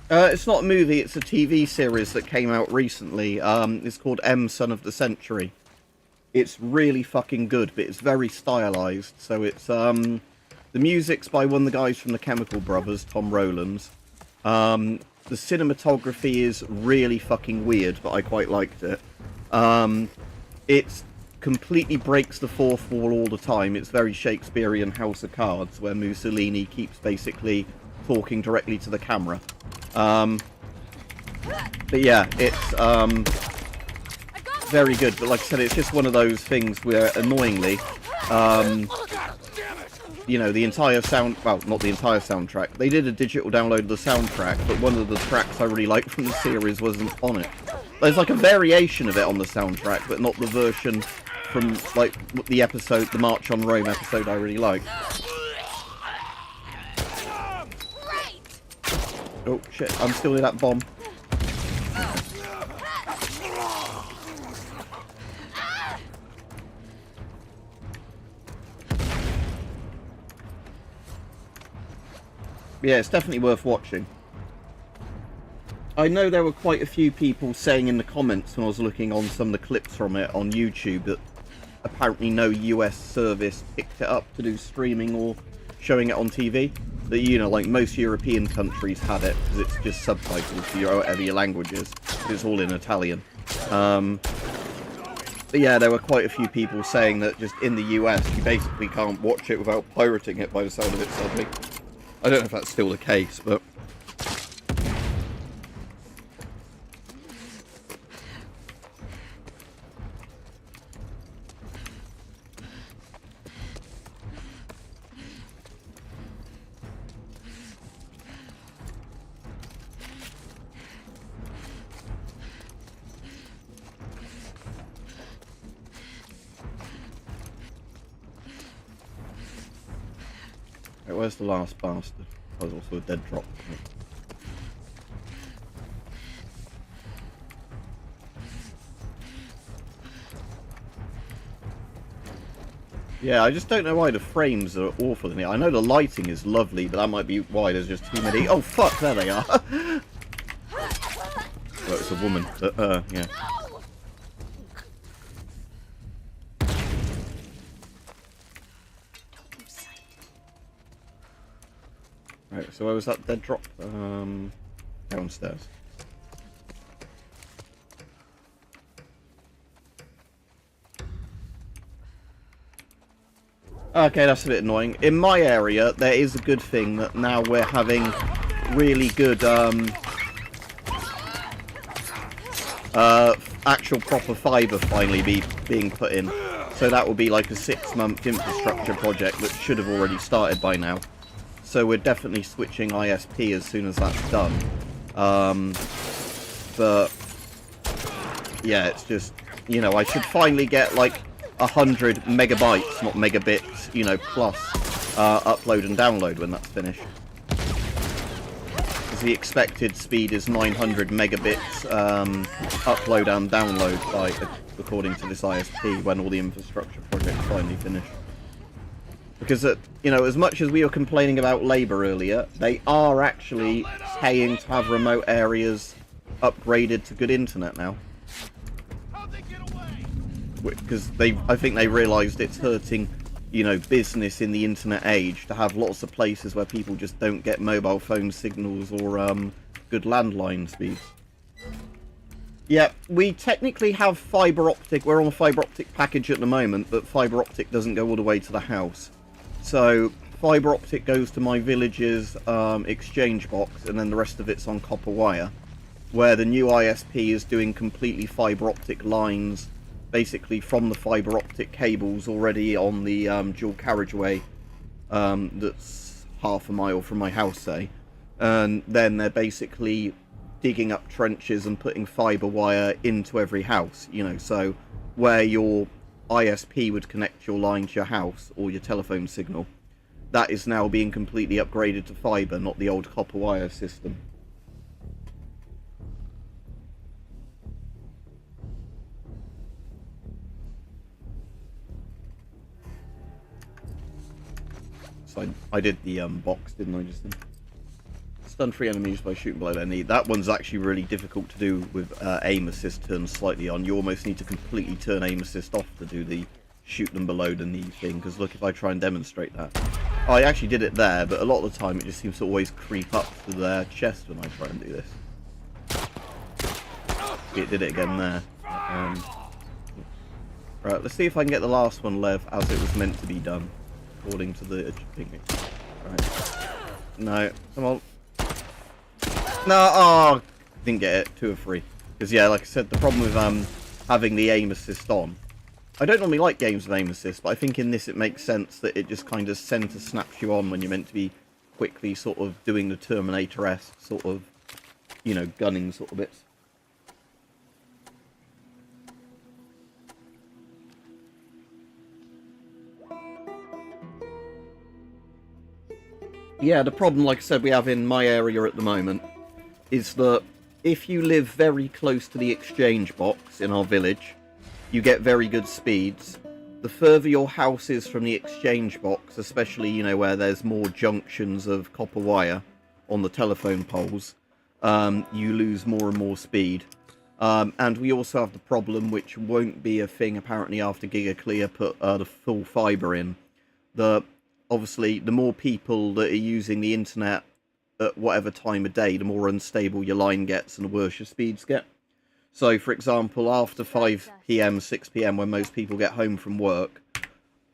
It's not a movie, it's a TV series that came out recently. It's called M, Son of the Century. It's really fucking good, but it's very stylized. So it's, the music's by one of the guys from the Chemical Brothers, Tom Rowlands. The cinematography is really fucking weird, but I quite liked it. It completely breaks the fourth wall all the time. It's very Shakespearean House of Cards, where Mussolini keeps basically talking directly to the camera. But yeah, it's very good. But like I said, it's just one of those things where, annoyingly, you know, the entire well, not the entire soundtrack. They did a digital download of the soundtrack, but one of the tracks I really liked from the series wasn't on it. There's like a variation of it on the soundtrack, but not the version from like the episode, the March on Rome episode I really liked. Oh shit, I'm still in that bomb. Yeah, it's definitely worth watching. I know there were quite a few people saying in the comments when I was looking on some of the clips from it on YouTube that apparently no US service picked it up to do streaming or showing it on TV. That, you know, like most European countries had it because it's just subtitles for whatever your language is. It's all in Italian. But yeah, there were quite a few people saying that just in the US you basically can't watch it without pirating it by the sound of it sadly. I don't know if that's still the case, but... where's the last bastard? Oh, there's also a dead drop. Yeah, I just don't know why the frames are awful in it. I know the lighting is lovely, but that might be why there's just too many... Oh, fuck, there they are. Well, it's a woman, but, yeah. Right, so where was that dead drop? Downstairs. Okay, that's a bit annoying. In my area, there is a good thing that now we're having really good, actual proper fibre finally being put in. So that will be like a 6-month infrastructure project that should have already started by now. So we're definitely switching ISP as soon as that's done. But yeah, it's just, you know, I should finally get like 100 megabytes, not megabits, you know, plus upload and download when that's finished. Because the expected speed is 900 megabits upload and download by, according to this ISP, when all the infrastructure projects finally finish. Because, you know, as much as we were complaining about labour earlier, they are actually paying to have remote areas upgraded to good internet now. Because I think they realised it's hurting, you know, business in the internet age to have lots of places where people just don't get mobile phone signals or good landline speeds. Yeah, we technically have fibre optic. We're on a fibre optic package at the moment, but fibre optic doesn't go all the way to the house. So fibre optic goes to my village's exchange box, and then the rest of it's on copper wire, where the new ISP is doing completely fibre optic lines, basically from the fibre optic cables already on the dual carriageway that's half a mile from my house, say. And then they're basically digging up trenches and putting fibre wire into every house, you know, so where your ISP would connect your line to your house or your telephone signal, that is now being completely upgraded to fibre, not the old copper wire system. So I did the box, didn't I, just then? Stun 3 enemies by shooting below their knee. That one's actually really difficult to do with aim assist turned slightly on. You almost need to completely turn aim assist off to do the shoot them below the knee thing, because look, if I try and demonstrate that. Oh, I actually did it there, but a lot of the time it just seems to always creep up to their chest when I try and do this. It did it again there. Right, let's see if I can get the last one Lev as it was meant to be done, according to the thing. Right. No, come on. No, oh, didn't get it. 2 or 3. Because yeah, like I said, the problem with having the aim assist on, I don't normally like games with aim assist, but I think in this it makes sense that it just kind of center snaps you on when you're meant to be quickly sort of doing the Terminator-esque sort of, you know, gunning sort of bits. Yeah, the problem, like I said, we have in my area at the moment is that if you live very close to the exchange box in our village, you get very good speeds. The further your house is from the exchange box, especially, you know, where there's more junctions of copper wire on the telephone poles, you lose more and more speed. And we also have the problem, which won't be a thing apparently after GigaClear put the full fibre in, that obviously the more people that are using the internet at whatever time of day, the more unstable your line gets and the worse your speeds get. So, for example, after 5 PM, 6 PM, when most people get home from work,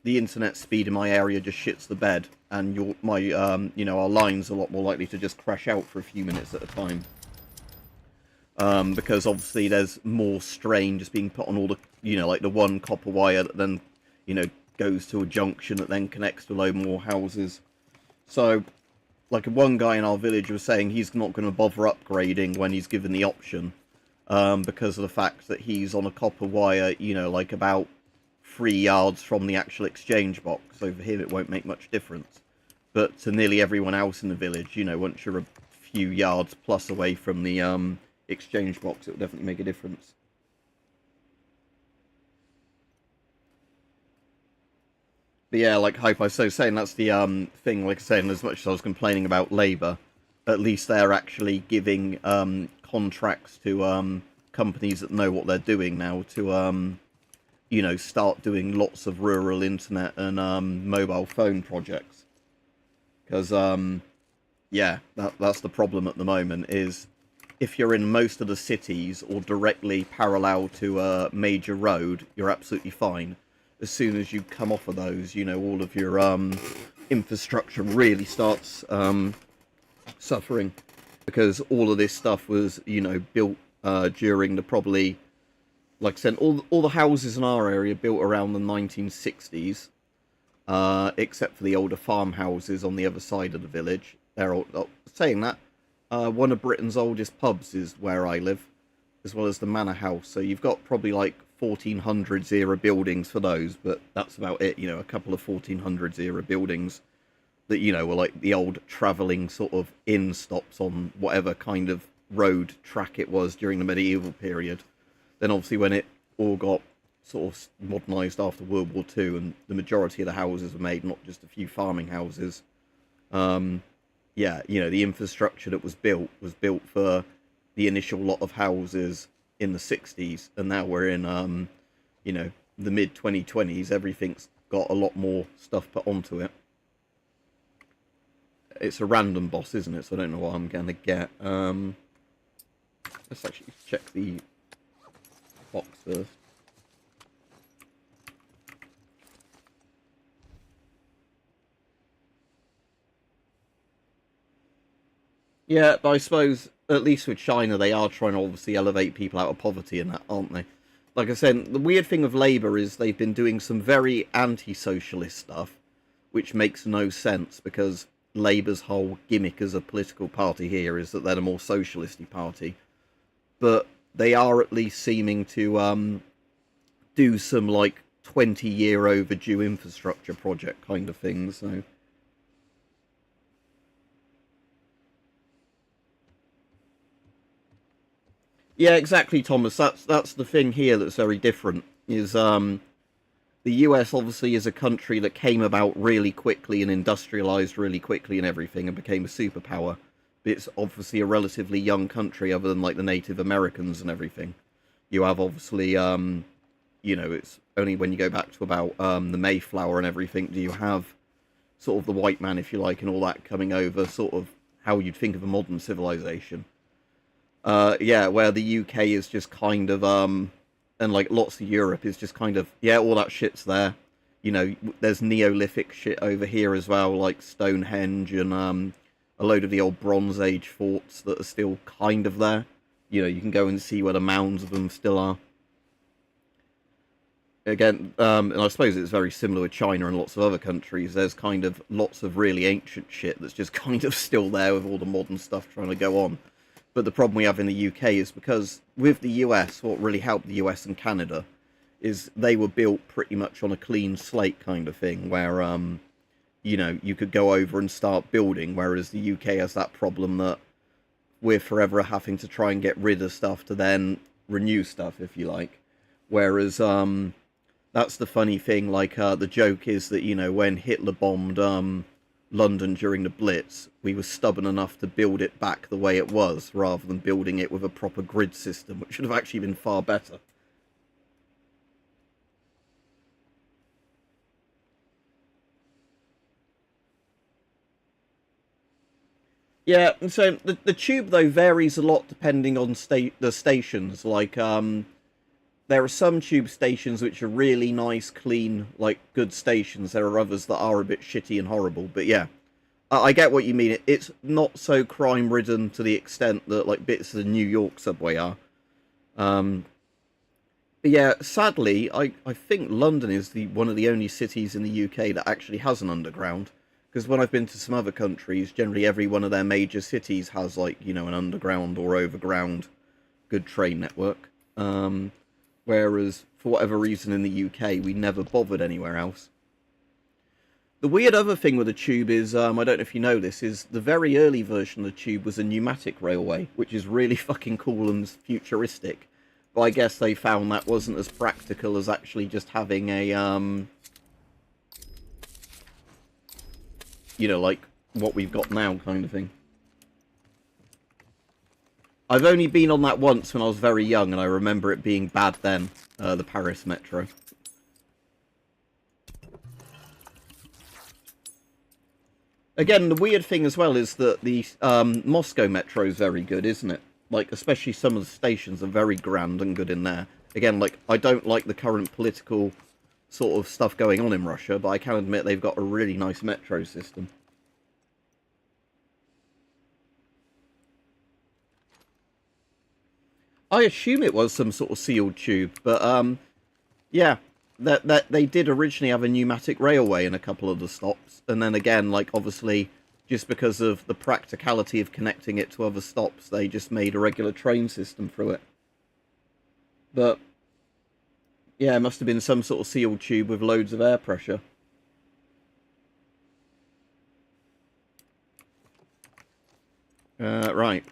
the internet speed in my area just shits the bed, and you know, our line's a lot more likely to just crash out for a few minutes at a time. Because obviously there's more strain just being put on all the, you know, like the one copper wire that then, you know, goes to a junction that then connects to a load more houses. So, like one guy in our village was saying he's not going to bother upgrading when he's given the option, because of the fact that he's on a copper wire, you know, like about 3 yards from the actual exchange box. So for him it won't make much difference. but to nearly everyone else in the village, you know, once you're a few yards plus away from the exchange box, it will definitely make a difference. But yeah, like Hype, I was so saying, that's the thing, like I say, and as much as I was complaining about Labour, at least they're actually giving contracts to companies that know what they're doing now to, you know, start doing lots of rural internet and mobile phone projects. Because, yeah, that's the problem at the moment, is if you're in most of the cities or directly parallel to a major road, you're absolutely fine. As soon as you come off of those, you know, all of your infrastructure really starts suffering, because all of this stuff was, you know, built during the probably, like I said, all the houses in our area built around the 1960s, except for the older farmhouses on the other side of the village. They're all, saying that, one of Britain's oldest pubs is where I live, as well as the manor house. So you've got probably like 1400s era buildings for those, but that's about it. You know, a couple of 1400s era buildings that, you know, were like the old travelling sort of inn stops on whatever kind of road track it was during the medieval period. Then obviously when it all got sort of modernised after World War II, and the majority of the houses were made, not just a few farming houses, yeah, you know, the infrastructure that was built for the initial lot of houses in the 60s, and now we're in, you know, the mid-2020s, everything's got a lot more stuff put onto it. It's a random boss, isn't it? So I don't know what I'm going to get. Let's actually check the box first. Yeah, but I suppose, at least with China, they are trying to obviously elevate people out of poverty and that, aren't they? Like I said, the weird thing with Labour is they've been doing some very anti-socialist stuff, which makes no sense, because Labour's whole gimmick as a political party here is that they're a more socialisty party. But they are at least seeming to do some, like, 20-year overdue infrastructure project kind of thing, so... Yeah, exactly, Thomas. That's the thing here that's very different. Is the US obviously is a country that came about really quickly and industrialized really quickly and everything, and became a superpower. But it's obviously a relatively young country, other than like the Native Americans and everything. You have obviously, you know, it's only when you go back to about the Mayflower and everything do you have sort of the white man, if you like, and all that coming over, sort of how you'd think of a modern civilization. Yeah, where the UK is just kind of, and like lots of Europe is just kind of, yeah, all that shit's there. You know, there's Neolithic shit over here as well, like Stonehenge and a load of the old Bronze Age forts that are still kind of there. You know, you can go and see where the mounds of them still are. Again, and I suppose it's very similar with China and lots of other countries. There's kind of lots of really ancient shit that's just kind of still there with all the modern stuff trying to go on. But the problem we have in the UK is because with the US, what really helped the US and Canada is they were built pretty much on a clean slate kind of thing, where, you know, you could go over and start building, whereas the UK has that problem that we're forever having to try and get rid of stuff to then renew stuff, if you like. Whereas, that's the funny thing, like, the joke is that, you know, when Hitler bombed, London during the Blitz, we were stubborn enough to build it back the way it was, rather than building it with a proper grid system, which should have actually been far better. Yeah, and so the tube, though, varies a lot depending on the stations. Like, there are some tube stations which are really nice, clean, like, good stations. There are others that are a bit shitty and horrible. But yeah, I get what you mean. It's not so crime-ridden to the extent that, like, bits of the New York subway are. But yeah, sadly, I think London is one of the only cities in the UK that actually has an underground. Because when I've been to some other countries, generally every one of their major cities has, like, you know, an underground or overground good train network. Whereas, for whatever reason in the UK, we never bothered anywhere else. The weird other thing with the tube is, I don't know if you know this, is the very early version of the tube was a pneumatic railway, which is really fucking cool and futuristic. But I guess they found that wasn't as practical as actually just having a, you know, like what we've got now kind of thing. I've only been on that once when I was very young, and I remember it being bad then, the Paris Metro. Again, the weird thing as well is that the Moscow Metro is very good, isn't it? Like, especially some of the stations are very grand and good in there. Again, like, I don't like the current political sort of stuff going on in Russia, but I can admit they've got a really nice metro system. I assume it was some sort of sealed tube, but yeah, that they did originally have a pneumatic railway in a couple of the stops, and then again, like obviously, just because of the practicality of connecting it to other stops, they just made a regular train system through it. But yeah, it must have been some sort of sealed tube with loads of air pressure. Right.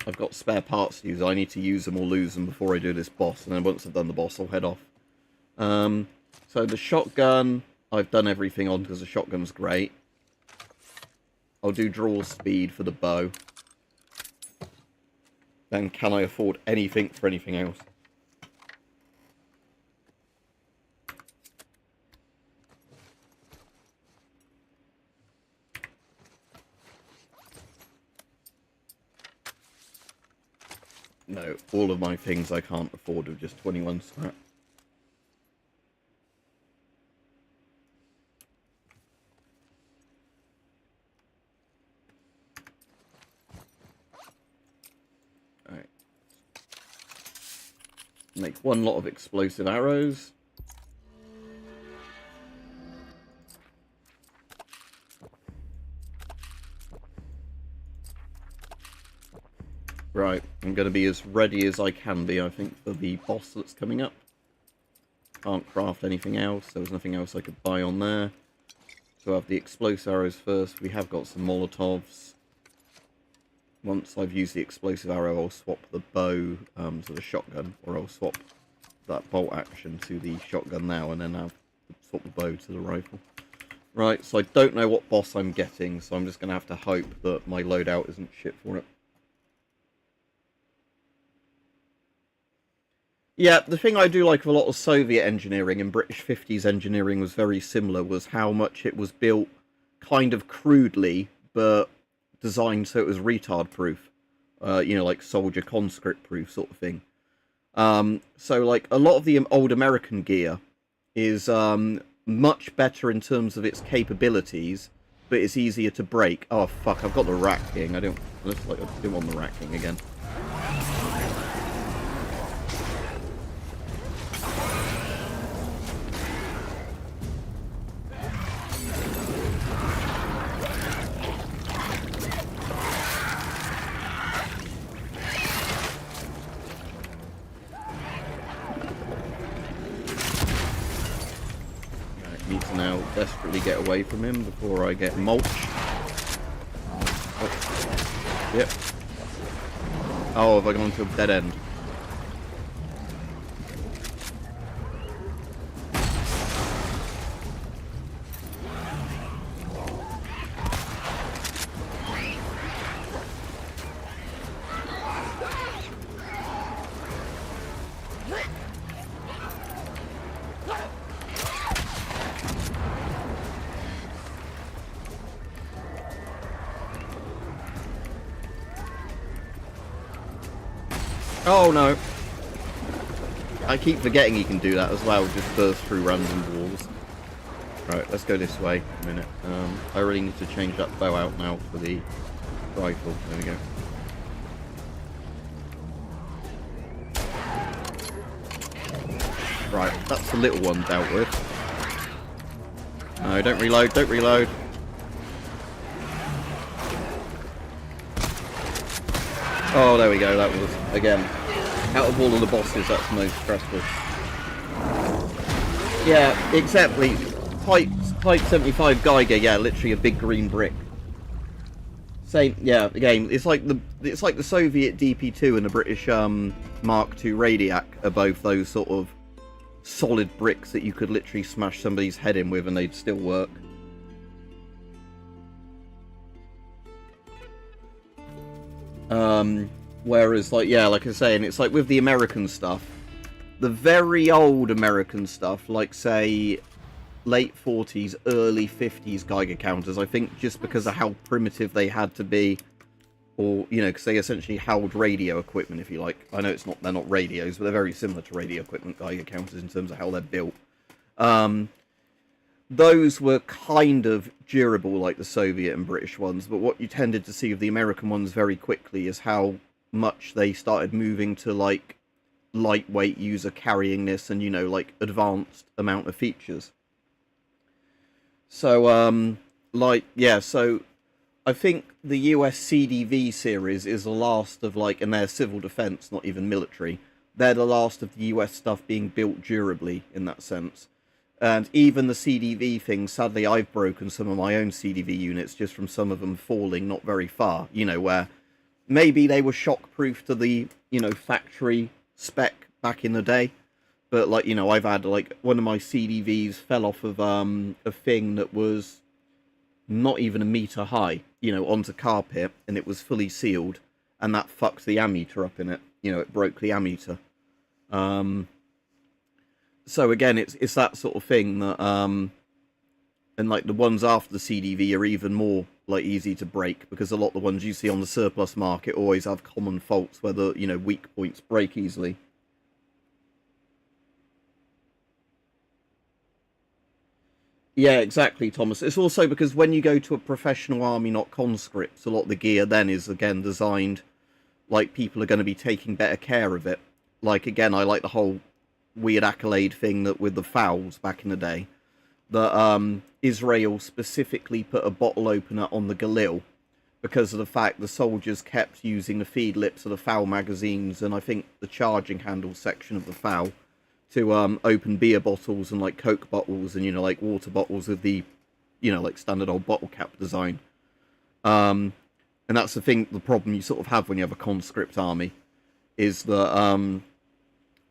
I've got spare parts to use. I need to use them or lose them before I do this boss. And then once I've done the boss, I'll head off. So the shotgun, I've done everything on because the shotgun's great. I'll do draw speed for the bow. Then can I afford anything for anything else? No, all of my things I can't afford with just 21 scrap. Alright. Make one lot of explosive arrows. Right, I'm going to be as ready as I can be, I think, for the boss that's coming up. Can't craft anything else, there was nothing else I could buy on there. So I have the explosive arrows first. We have got some Molotovs. Once I've used the explosive arrow, I'll swap the bow to the shotgun, or I'll swap that bolt action to the shotgun now, and then I'll swap the bow to the rifle. Right, so I don't know what boss I'm getting, so I'm just going to have to hope that my loadout isn't shit for it. Yeah, the thing I do like of a lot of Soviet engineering and British 50s engineering was very similar, was how much it was built kind of crudely, but designed so it was retard-proof. You know, like soldier conscript-proof sort of thing. So, like, a lot of the old American gear is much better in terms of its capabilities, but it's easier to break. Oh, fuck, I've got the rack king. I don't want the rack king again. Desperately get away from him before I get mulched. Oh. Yep. Oh, have I gone to a dead end? Oh no! I keep forgetting he can do that as well, just burst through random walls. Right, let's go this way a minute. I really need to change that bow out now for the rifle. There we go. Right, that's the little one dealt with. No, don't reload, don't reload. Oh, there we go, that was, again, out of all of the bosses, that's the most stressful. Yeah, exactly. Type 75 Geiger, yeah, literally a big green brick. Same, yeah. Again, it's like the Soviet DP2 and the British Mark II Radiac are both those sort of solid bricks that you could literally smash somebody's head in with and they'd still work. Whereas, like, yeah, like I was saying, it's like with the American stuff, the very old American stuff, like, say, late 40s, early 50s Geiger counters, I think just because of how primitive they had to be, or, you know, because they essentially held radio equipment, if you like. I know they're not radios, but they're very similar to radio equipment Geiger counters in terms of how they're built. Those were kind of durable like the Soviet and British ones, but what you tended to see with the American ones very quickly is how much they started moving to, like, lightweight user carryingness and, you know, like, advanced amount of features. So, like, yeah, so I think the US CDV series is the last of, like, and they're civil defense, not even military. They're the last of the US stuff being built durably in that sense. And even the CDV thing, sadly, I've broken some of my own CDV units just from some of them falling not very far, you know, where maybe they were shockproof to the, you know, factory spec back in the day. But, like, you know, I've had, like, one of my CDVs fell off of a thing that was not even a meter high, you know, onto carpet, and it was fully sealed, and that fucked the ammeter up in it. You know, it broke the ammeter. So again, it's that sort of thing that, and like the ones after the CDV are even more like easy to break, because a lot of the ones you see on the surplus market always have common faults where the, you know, weak points break easily. Yeah, exactly, Thomas. It's also because when you go to a professional army, not conscripts, a lot of the gear then is, again, designed like people are going to be taking better care of it. Like, again, I like the whole weird accolade thing that with the fouls back in the day, that Israel specifically put a bottle opener on the Galil because of the fact the soldiers kept using the feed lips of the foul magazines and I think the charging handle section of the foul to open beer bottles and like Coke bottles and, you know, like water bottles with the, you know, like standard old bottle cap design. And that's the problem you sort of have when you have a conscript army, is that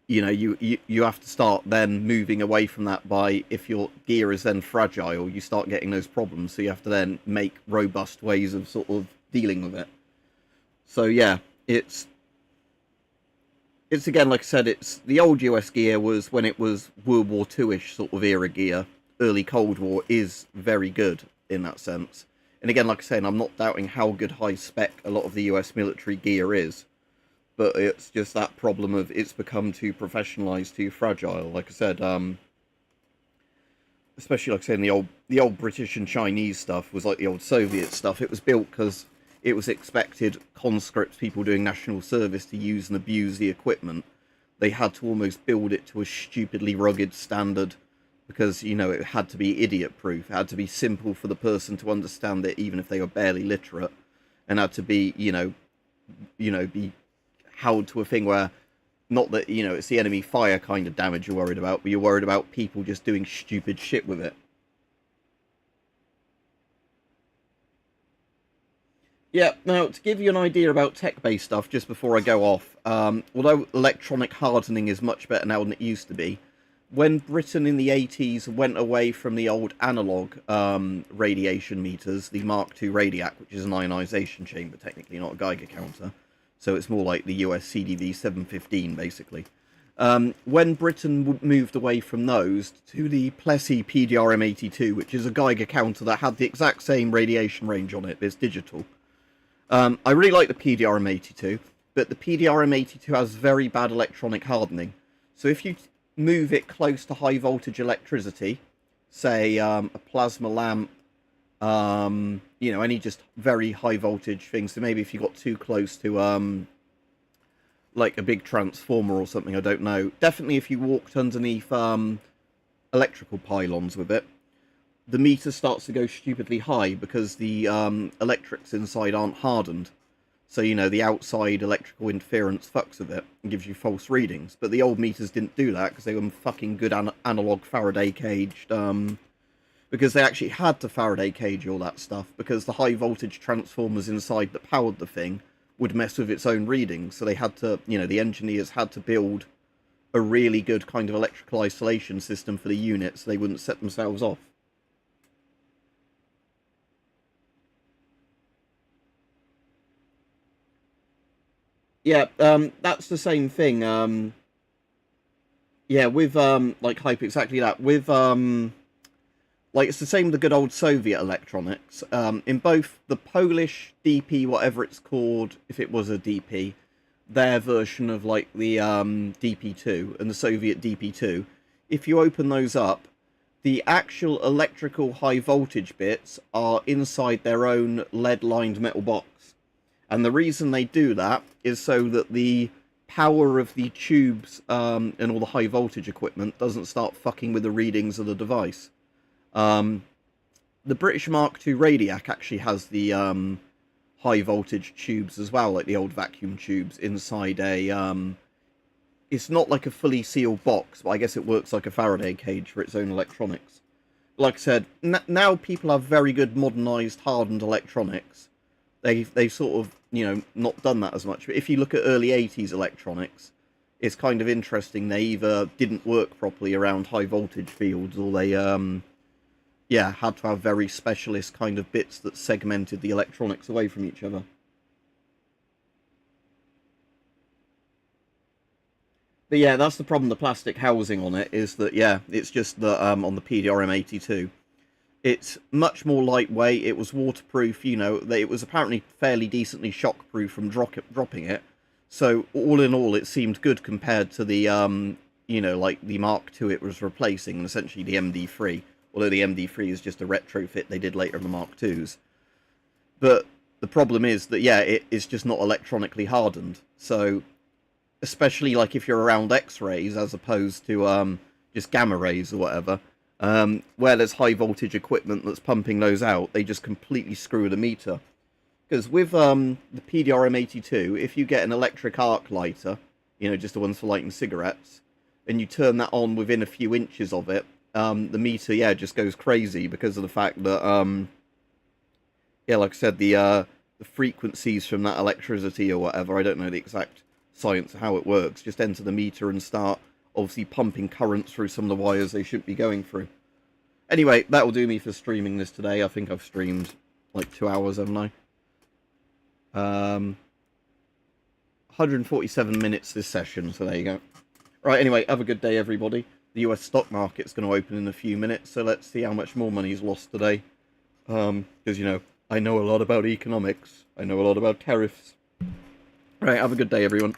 you know, you have to start then moving away from that by, if your gear is then fragile, you start getting those problems. So you have to then make robust ways of sort of dealing with it. So yeah, it's again, like I said, it's the old US gear was when it was World War II-ish sort of era gear. Early Cold War is very good in that sense. And again, like I said, I'm not doubting how good high spec a lot of the US military gear is. But it's just that problem of it's become too professionalized, too fragile. Like I said, especially like I said, the old British and Chinese stuff was like the old Soviet stuff. It was built because it was expected conscripts, people doing national service, to use and abuse the equipment. They had to almost build it to a stupidly rugged standard because, you know, it had to be idiot-proof. It had to be simple for the person to understand it, even if they were barely literate, and had to be, you know, be held to a thing where, not that, you know, it's the enemy fire kind of damage you're worried about, but you're worried about people just doing stupid shit with it. Yeah, now, to give you an idea about tech-based stuff, just before I go off, although electronic hardening is much better now than it used to be, when Britain in the 80s went away from the old analog radiation meters, the Mark II Radiac, which is an ionization chamber, technically, not a Geiger counter, so it's more like the US CDV 715, basically. When Britain moved away from those to the Plessey PDRM82, which is a Geiger counter that had the exact same radiation range on it, but it's digital. I really like the PDRM82, but the PDRM82 has very bad electronic hardening. So if you move it close to high voltage electricity, say a plasma lamp, you know, any just very high voltage things. So maybe if you got too close to like a big transformer or something, I don't know. Definitely if you walked underneath electrical pylons with it, the meter starts to go stupidly high because the electrics inside aren't hardened. So, you know, the outside electrical interference fucks with it and gives you false readings. But the old meters didn't do that because they were fucking good analog Faraday caged because they actually had to Faraday cage all that stuff, because the high voltage transformers inside that powered the thing would mess with its own readings. So they had to, you know, the engineers had to build a really good kind of electrical isolation system for the unit so they wouldn't set themselves off. Yeah, that's the same thing. Yeah, with like hype, exactly that. With like it's the same with the good old Soviet electronics. In both the Polish DP, whatever it's called, if it was a DP, their version of like the DP2 and the Soviet DP2, if you open those up, the actual electrical high voltage bits are inside their own lead-lined metal box. And the reason they do that is so that the power of the tubes and all the high voltage equipment doesn't start fucking with the readings of the device. The British Mark II Radiac actually has the high voltage tubes as well, like the old vacuum tubes inside a... it's not like a fully sealed box, but I guess it works like a Faraday cage for its own electronics. Like I said, now people have very good modernised, hardened electronics. They've sort of, you know, not done that as much. But if you look at early 80s electronics, it's kind of interesting. They either didn't work properly around high voltage fields, or they, yeah, had to have very specialist kind of bits that segmented the electronics away from each other. But yeah, that's the problem, the plastic housing on it, is that, yeah, it's just that on the PDRM82. It's much more lightweight, it was waterproof, you know, it was apparently fairly decently shockproof from dropping it. So, all in all, it seemed good compared to the, you know, like the Mark II it was replacing, and essentially the MD3. Although the MD3 is just a retrofit they did later in the Mark IIs. But the problem is that, yeah, it is just not electronically hardened. So, especially like if you're around X-rays as opposed to just gamma rays or whatever, where there's high voltage equipment that's pumping those out, they just completely screw the meter. Because with the PDRM82, if you get an electric arc lighter, you know, just the ones for lighting cigarettes, and you turn that on within a few inches of it, the meter, yeah, just goes crazy because of the fact that, yeah, like I said, the frequencies from that electricity or whatever, I don't know the exact science of how it works, just enter the meter and start obviously pumping currents through some of the wires they shouldn't be going through. Anyway, that will do me for streaming this today. I think I've streamed like 2 hours, haven't I? 147 minutes this session, so there you go. Right, anyway, have a good day, everybody. The US stock market's going to open in a few minutes, so let's see how much more money is lost today. Because, you know, I know a lot about economics. I know a lot about tariffs. Right, have a good day, everyone.